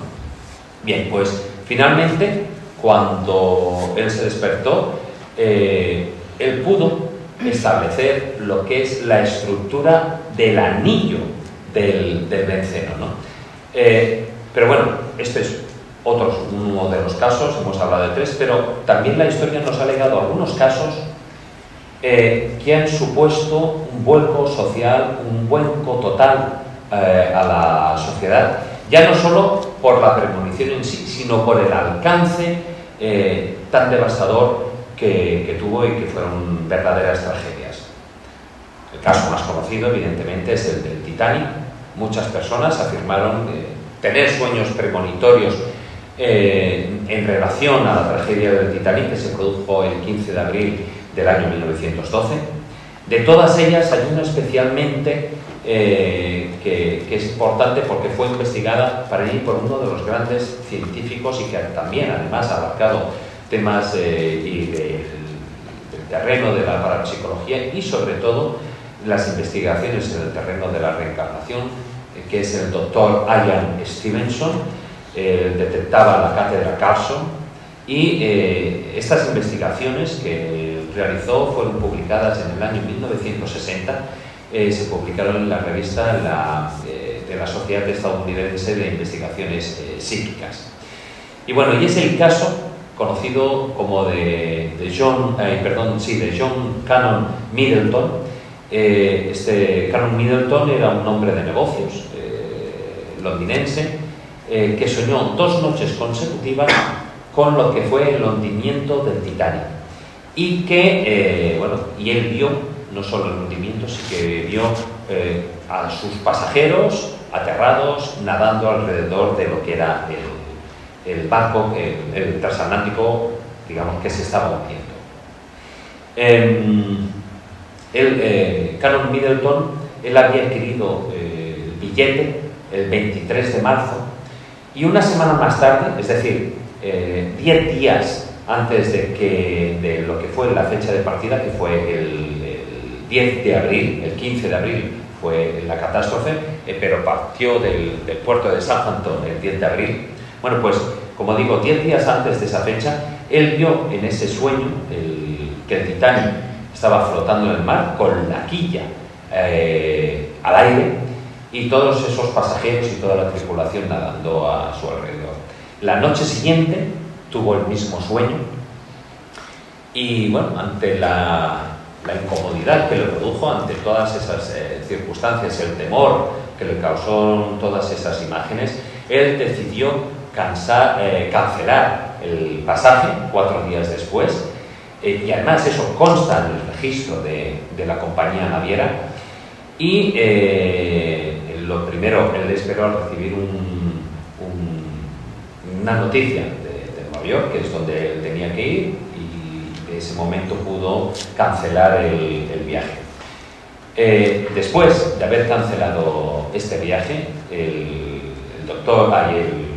Bien, pues finalmente, cuando él se despertó, él pudo establecer lo que es la estructura del anillo del benceno, ¿no? Pero bueno, este es uno de los casos, hemos hablado de 3, pero también la historia nos ha legado algunos casos que han supuesto un vuelco social, un vuelco total a la sociedad, ya no solo por la premonición en sí, sino por el alcance tan devastador que tuvo y que fueron verdaderas tragedias. El caso más conocido, evidentemente, es el del Titanic. Muchas personas afirmaron tener sueños premonitorios en relación a la tragedia del Titanic, que se produjo el 15 de abril del año 1912. De todas ellas hay una especialmente que es importante porque fue investigada para allí por uno de los grandes científicos y que también además ha abarcado temas del terreno de la parapsicología y sobre todo las investigaciones en el terreno de la reencarnación, que es el doctor Ian Stevenson, detectaba la cátedra Carson, y estas investigaciones que realizó fueron publicadas en el año 1960, se publicaron en la revista de la Sociedad Estadounidense de Investigaciones Psíquicas. Y bueno, y es el caso conocido como de John Cannon Middleton. Cannon Middleton era un hombre de negocios londinense que soñó 2 noches consecutivas con lo que fue el hundimiento del Titanic, y que y él vio no solo el hundimiento, sino que vio a sus pasajeros aterrados nadando alrededor de lo que era el barco, el transatlántico, digamos, que se estaba hundiendo. Cannon Middleton, él había adquirido el billete el 23 de marzo, y una semana más tarde, es decir, 10 días antes de lo que fue la fecha de partida, que fue el 10 de abril, el 15 de abril fue la catástrofe, pero partió del puerto de Southampton el 10 de abril. Bueno, pues, como digo, 10 días antes de esa fecha, él vio en ese sueño que el Titanic estaba flotando en el mar con la quilla al aire, y todos esos pasajeros y toda la tripulación nadando a su alrededor. La noche siguiente tuvo el mismo sueño, y bueno, ante la incomodidad que le produjo, ante todas esas circunstancias, el temor que le causó todas esas imágenes, él decidió cancelar el pasaje 4 días después, y además eso consta en el registro de la compañía naviera. Y lo primero, él esperó recibir una noticia de Nueva York, que es donde él tenía que ir, y de ese momento pudo cancelar el viaje. Después de haber cancelado este viaje, el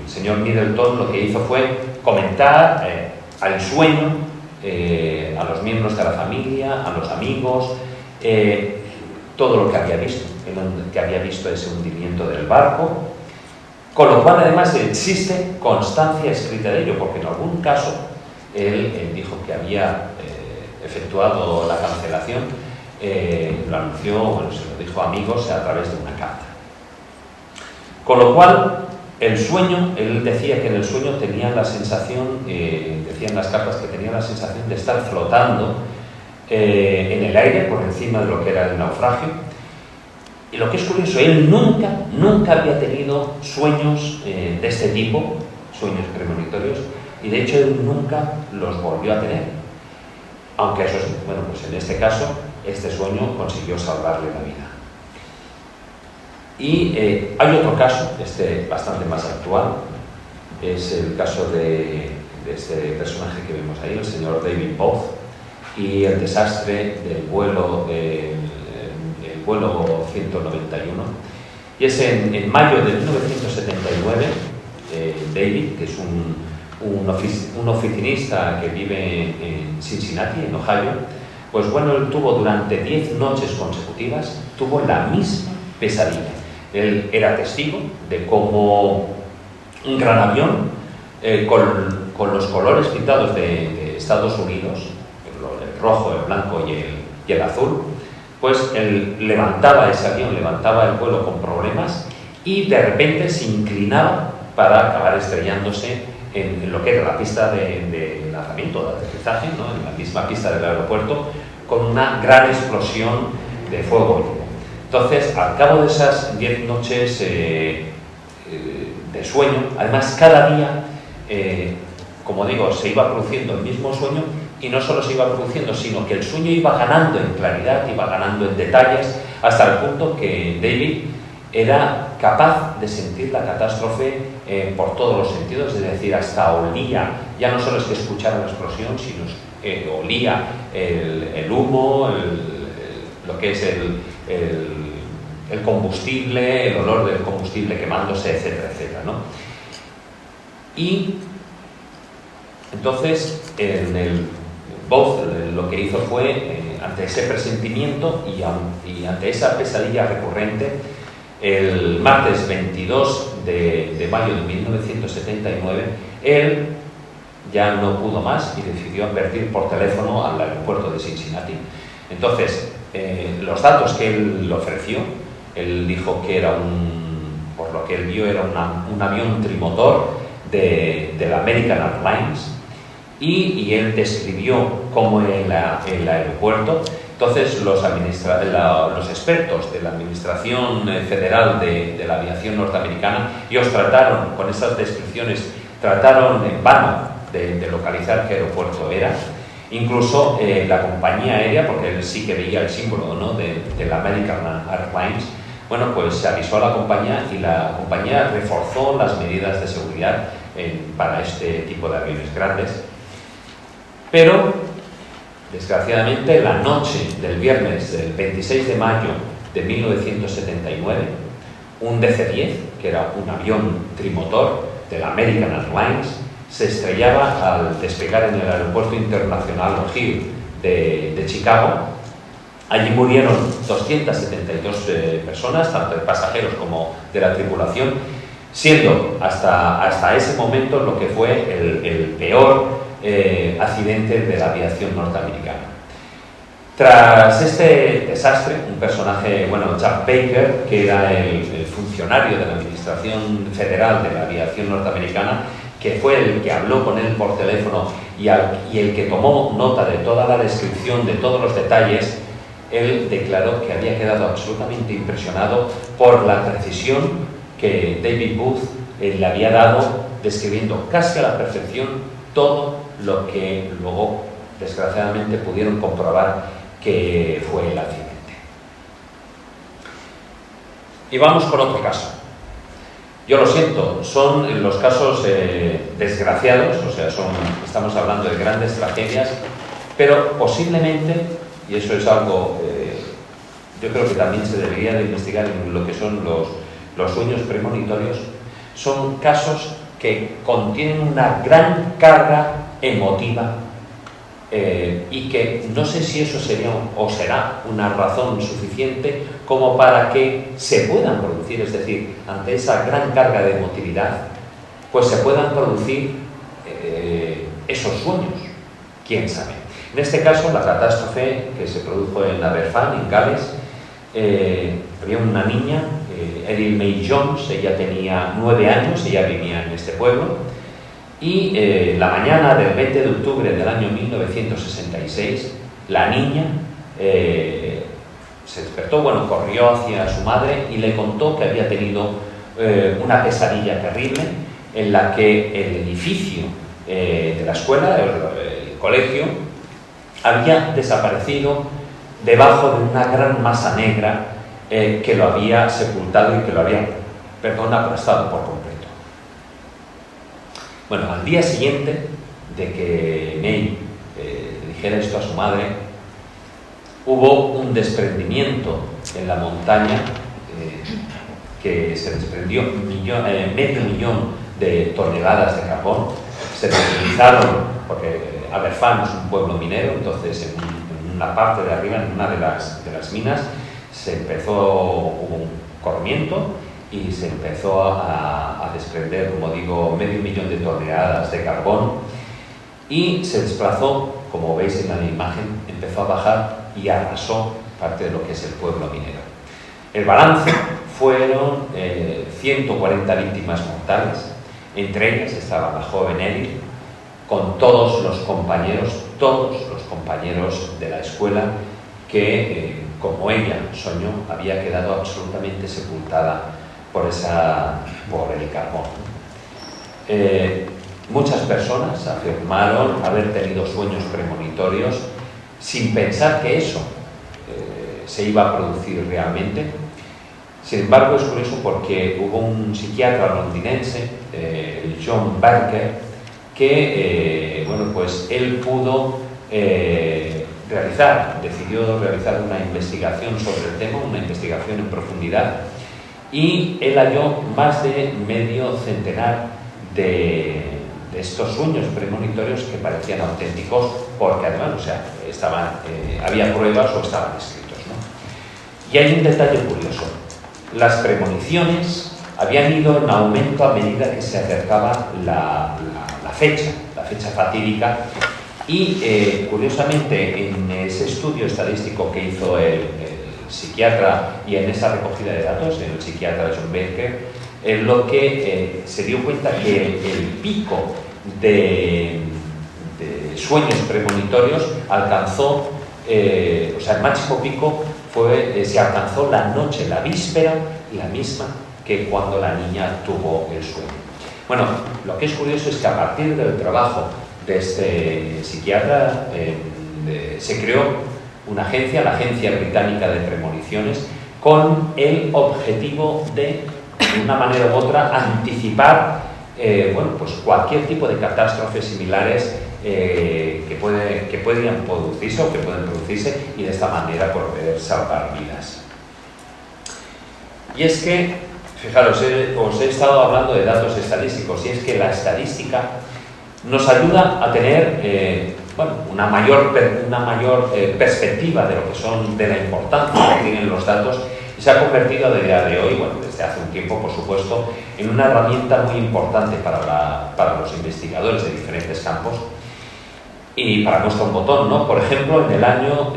señor Middleton lo que hizo fue comentar al sueño, a los miembros de la familia, a los amigos, todo lo que había visto, que había visto ese hundimiento del barco, con lo cual además existe constancia escrita de ello, porque en algún caso él dijo que había efectuado la cancelación, lo anunció, se lo dijo a amigos a través de una carta. Con lo cual, el sueño, él decía que en el sueño tenía la sensación, decían las cartas, que tenía la sensación de estar flotando en el aire por encima de lo que era el naufragio. Y lo que es curioso, él nunca había tenido sueños de este tipo, sueños premonitorios, y de hecho él nunca los volvió a tener. Aunque eso sí, bueno, pues en este caso, este sueño consiguió salvarle la vida. Y hay otro caso, bastante más actual, es el caso de este personaje que vemos ahí, el señor David Both, y el desastre del vuelo, el vuelo 191. Y es en mayo de 1979, David, que es un oficinista que vive en Cincinnati, en Ohio, pues bueno, él tuvo durante 10 noches consecutivas, tuvo la misma pesadilla. Él era testigo de cómo un gran avión con los colores pintados de Estados Unidos, el rojo, el blanco y el azul, pues él levantaba ese avión, levantaba el vuelo con problemas, y de repente se inclinaba para acabar estrellándose en lo que era la pista de lanzamiento, de aterrizaje, ¿no? En la misma pista del aeropuerto, con una gran explosión de fuego. Entonces, al cabo de esas 10 noches de sueño, además cada día, como digo, se iba produciendo el mismo sueño, y no solo se iba produciendo, sino que el sueño iba ganando en claridad, iba ganando en detalles, hasta el punto que David era capaz de sentir la catástrofe por todos los sentidos, es decir, hasta olía, ya no solo es que escuchara la explosión, sino olía el humo, lo que es el combustible, el olor del combustible quemándose, etcétera, etcétera, ¿no? Y entonces, Booth lo que hizo fue, ante ese presentimiento y ante esa pesadilla recurrente, el martes 22 de mayo de 1979, él ya no pudo más y decidió advertir por teléfono al aeropuerto de Cincinnati. Entonces, los datos que él ofreció, él dijo que era por lo que él vio, era un avión trimotor de la American Airlines, y él describió cómo era el aeropuerto. Entonces, los expertos de la Administración Federal de la Aviación Norteamericana, ellos trataron, con esas descripciones, trataron en vano de localizar qué aeropuerto era. Incluso la compañía aérea, porque él sí que veía el símbolo, ¿no?, de la American Airlines, bueno, pues se avisó a la compañía y la compañía reforzó las medidas de seguridad para este tipo de aviones grandes. Pero, desgraciadamente, la noche del viernes del 26 de mayo de 1979, un DC-10, que era un avión trimotor de la American Airlines, se estrellaba al despegar en el Aeropuerto Internacional O'Hare de Chicago. Allí murieron 272 personas, tanto de pasajeros como de la tripulación, siendo hasta ese momento lo que fue el peor accidente de la aviación norteamericana. Tras este desastre, un personaje, Jack Baker, que era el funcionario de la Administración Federal de la Aviación Norteamericana, que fue el que habló con él por teléfono y el que tomó nota de toda la descripción, de todos los detalles, él declaró que había quedado absolutamente impresionado por la precisión que David Booth le había dado, describiendo casi a la perfección todo lo que luego, desgraciadamente, pudieron comprobar que fue el accidente. Y vamos con otro caso. Yo lo siento, son los casos desgraciados, o sea, estamos hablando de grandes tragedias, pero posiblemente, y eso es algo, yo creo que también se debería de investigar en lo que son los sueños premonitorios, son casos que contienen una gran carga emotiva y que no sé si eso sería o será una razón suficiente como para que se puedan producir, es decir, ante esa gran carga de emotividad, pues se puedan producir esos sueños, quién sabe. En este caso, la catástrofe que se produjo en Aberfan, en Gales, había una niña, Erin May Jones, ella tenía 9 años, ella vivía en este pueblo, y la mañana del 20 de octubre del año 1966, la niña se despertó, corrió hacia su madre y le contó que había tenido una pesadilla terrible en la que el edificio de la escuela, el colegio, había desaparecido debajo de una gran masa negra que lo había sepultado y que lo había, aplastado por completo. Al día siguiente de que May dijera esto a su madre, hubo un desprendimiento en la montaña que se desprendió medio millón de toneladas de carbón. Se utilizaron, porque Aberfan es un pueblo minero, entonces en una parte de arriba, en una de las minas, hubo un corrimiento y se empezó a desprender, como digo, medio millón de toneladas de carbón, y se desplazó, como veis en la imagen, empezó a bajar y arrasó parte de lo que es el pueblo minero. El balance fueron 140 víctimas mortales, entre ellas estaba la joven Erin, con todos los compañeros de la escuela que, como ella soñó, había quedado absolutamente sepultada por el carbón. Muchas personas afirmaron haber tenido sueños premonitorios sin pensar que eso se iba a producir realmente. Sin embargo, es curioso porque hubo un psiquiatra londinense, John Barker, que él pudo decidió realizar una investigación sobre el tema, una investigación en profundidad, y él halló más de medio centenar de de estos sueños premonitorios que parecían auténticos, porque además, o sea, había pruebas o estaban escritos, ¿no? Y hay un detalle curioso. Las premoniciones habían ido en aumento a medida que se acercaba la fecha fatídica, y curiosamente en ese estudio estadístico que hizo el psiquiatra y en esa recogida de datos, el psiquiatra John Baker, lo que se dio cuenta que el pico de sueños premonitorios alcanzó, o sea, el máximo pico se alcanzó la noche, la víspera, la misma que cuando la niña tuvo el sueño. Bueno, lo que es curioso es que a partir del trabajo de este psiquiatra se creó una agencia, la Agencia Británica de Premoniciones, con el objetivo de una manera u otra, anticipar pues cualquier tipo de catástrofes similares que pueden producirse y de esta manera poder salvar vidas. Y es que, fijaros, os he estado hablando de datos estadísticos, y es que la estadística nos ayuda a tener una mayor perspectiva de lo que son, de la importancia que tienen los datos, y se ha convertido a día de hoy, desde hace un tiempo por supuesto, en una herramienta muy importante para los investigadores de diferentes campos y para muestra un botón, ¿no? Por ejemplo, en el año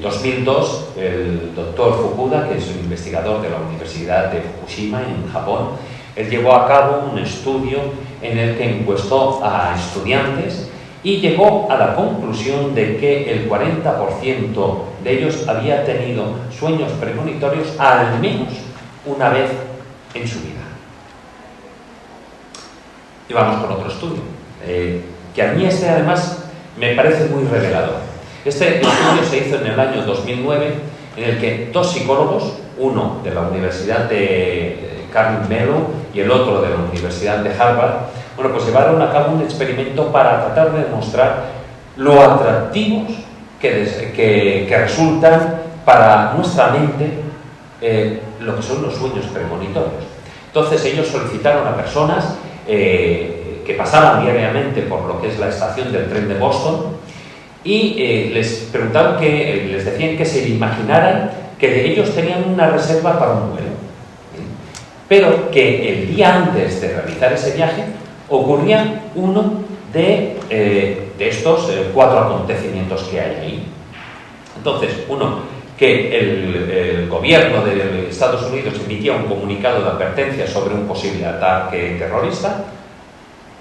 2002, el doctor Fukuda, que es un investigador de la Universidad de Fukushima en Japón, él llevó a cabo un estudio en el que encuestó a estudiantes y llegó a la conclusión de que el 40% de ellos había tenido sueños premonitorios al menos una vez en su vida. Y vamos con otro estudio, que a mí además me parece muy revelador. Este estudio se hizo en el año 2009, en el que dos psicólogos, uno de la Universidad de Carnegie Mellon y el otro de la Universidad de Harvard, pues llevaron a cabo un experimento para tratar de demostrar lo atractivos que resultan para nuestra mente lo que son los sueños premonitorios. Entonces ellos solicitaron a personas que pasaban diariamente por lo que es la estación del tren de Boston y les preguntaban les decían que se imaginaran que ellos tenían una reserva para un vuelo, pero que el día antes de realizar ese viaje ocurría uno de estos 4 acontecimientos que hay ahí. Entonces, uno, que el gobierno de Estados Unidos emitía un comunicado de advertencia sobre un posible ataque terrorista.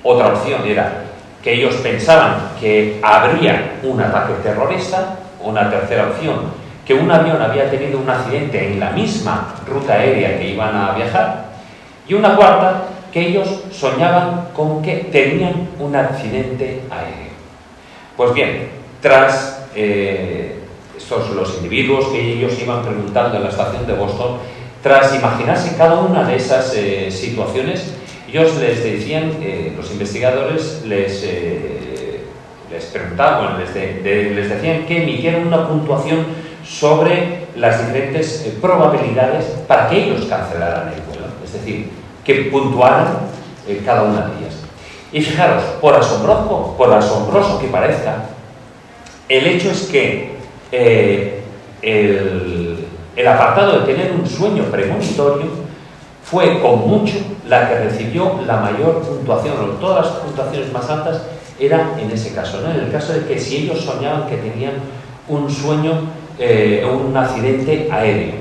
Otra opción era que ellos pensaban que habría un ataque terrorista. Una tercera opción, que un avión había tenido un accidente en la misma ruta aérea que iban a viajar. Y una cuarta, que ellos soñaban con que tenían un accidente aéreo. Pues bien, tras los individuos que ellos iban preguntando en la estación de Boston, tras imaginarse cada una de esas situaciones, ellos les decían, los investigadores les preguntaban, les decían que emitieran una puntuación sobre las diferentes probabilidades para que ellos cancelaran el vuelo, es decir, que puntuaran cada una de ellas. Y fijaros, por asombroso que parezca, el hecho es que el apartado de tener un sueño premonitorio fue con mucho la que recibió la mayor puntuación, o todas las puntuaciones más altas eran en ese caso, ¿no? En el caso de que si ellos soñaban que tenían un sueño, un accidente aéreo.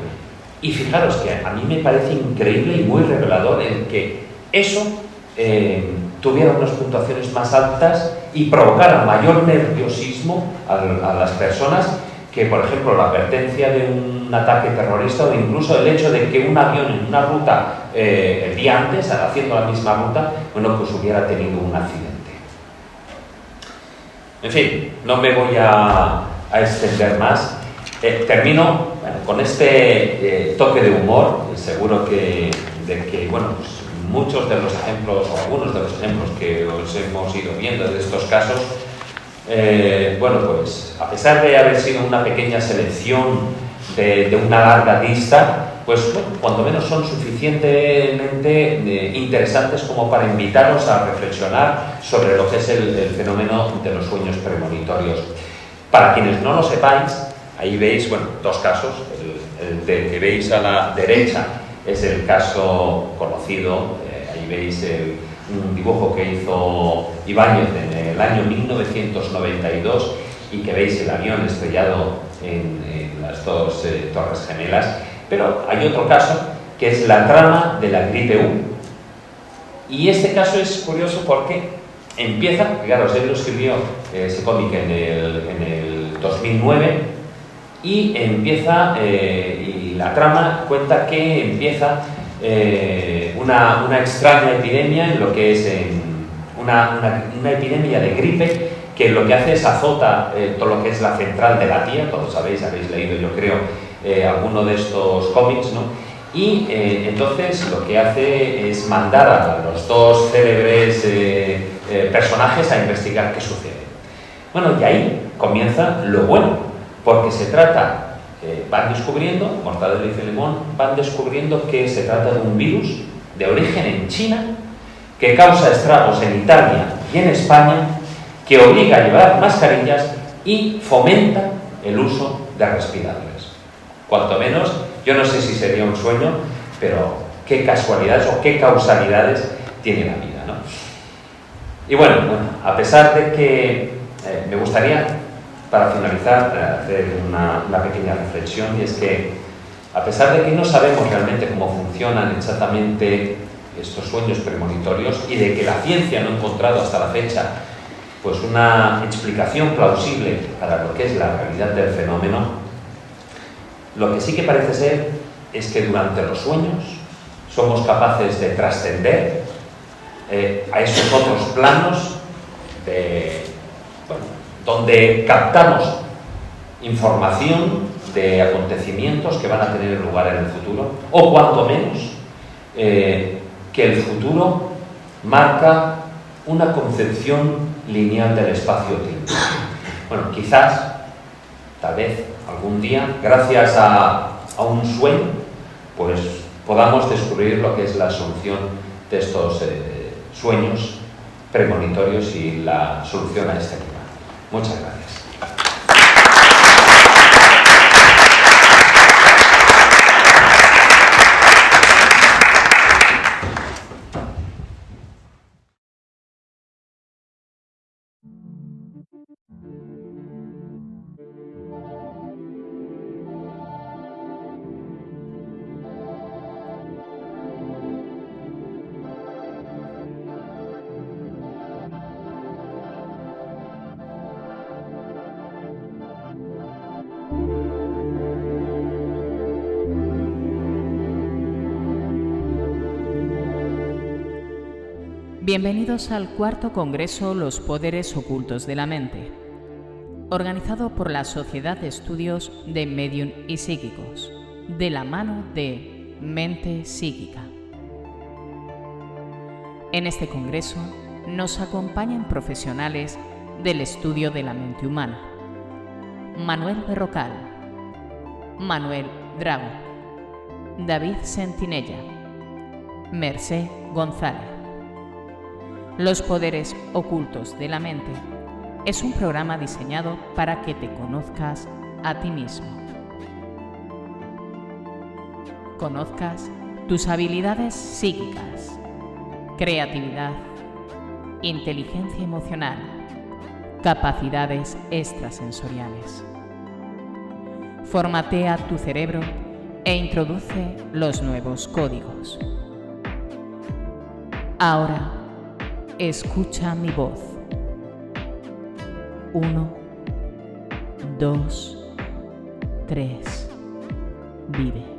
Y fijaros que a mí me parece increíble y muy revelador el que eso tuviera unas puntuaciones más altas y provocara mayor nerviosismo a las personas que, por ejemplo, la advertencia de un ataque terrorista o incluso el hecho de que un avión en una ruta el día antes, haciendo la misma ruta, pues hubiera tenido un accidente. En fin, no me voy a extender más. Termino con este toque de humor. Seguro que muchos de los ejemplos, o algunos de los ejemplos que os hemos ido viendo de estos casos, pues a pesar de haber sido una pequeña selección de una larga lista, pues bueno, cuando menos son suficientemente interesantes como para invitaros a reflexionar sobre lo que es el fenómeno de los sueños premonitorios. Para quienes no lo sepáis, ahí veis, bueno, dos casos. El que veis a la derecha es el caso conocido, ahí veis un dibujo que hizo Ibáñez en el año 1992 y que veis el avión estrellado en las dos torres gemelas. Pero hay otro caso que es la trama de la gripe U. Y este caso es curioso porque empieza, fijaros, él lo escribió ese cómic en el 2009 y empieza, y la trama cuenta que empieza una extraña epidemia en lo que es una epidemia de gripe que lo que hace es azota todo lo que es la central de la tía. Todos sabéis, habéis leído, yo creo, alguno de estos cómics, ¿no? Y entonces lo que hace es mandar a los dos célebres personajes a investigar qué sucede. Bueno, y ahí comienza lo bueno, porque se trata, van descubriendo, Mortadelo y Filemón van descubriendo que se trata de un virus de origen en China, que causa estragos en Italia y en España, que obliga a llevar mascarillas y fomenta el uso de respiradores. Cuanto menos, yo no sé si sería un sueño, pero qué casualidades o qué causalidades tiene la vida, ¿no? Y bueno, a pesar de que me gustaría, para finalizar, hacer una pequeña reflexión, y es que a pesar de que no sabemos realmente cómo funcionan exactamente estos sueños premonitorios y de que la ciencia no ha encontrado hasta la fecha pues una explicación plausible para lo que es la realidad del fenómeno, lo que sí que parece ser es que durante los sueños somos capaces de trascender a esos otros planos donde captamos información de acontecimientos que van a tener lugar en el futuro, o cuanto menos que el futuro marca una concepción lineal del espacio-tiempo. Bueno, quizás, tal vez, algún día, gracias a un sueño, pues podamos descubrir lo que es la solución de estos sueños premonitorios y la solución a este tema. Muchas gracias. Bienvenidos al cuarto Congreso Los Poderes Ocultos de la Mente, organizado por la Sociedad de Estudios de Medium y Psíquicos, de la mano de Mente Psíquica. En este congreso nos acompañan profesionales del estudio de la mente humana: Manuel Berrocal, Manuel Drago, David Sentinella, Mercé González. Los Poderes Ocultos de la Mente es un programa diseñado para que te conozcas a ti mismo. Conozcas tus habilidades psíquicas, creatividad, inteligencia emocional, capacidades extrasensoriales. Formatea tu cerebro e introduce los nuevos códigos. Ahora, escucha mi voz. 1, 2, 3. Vive.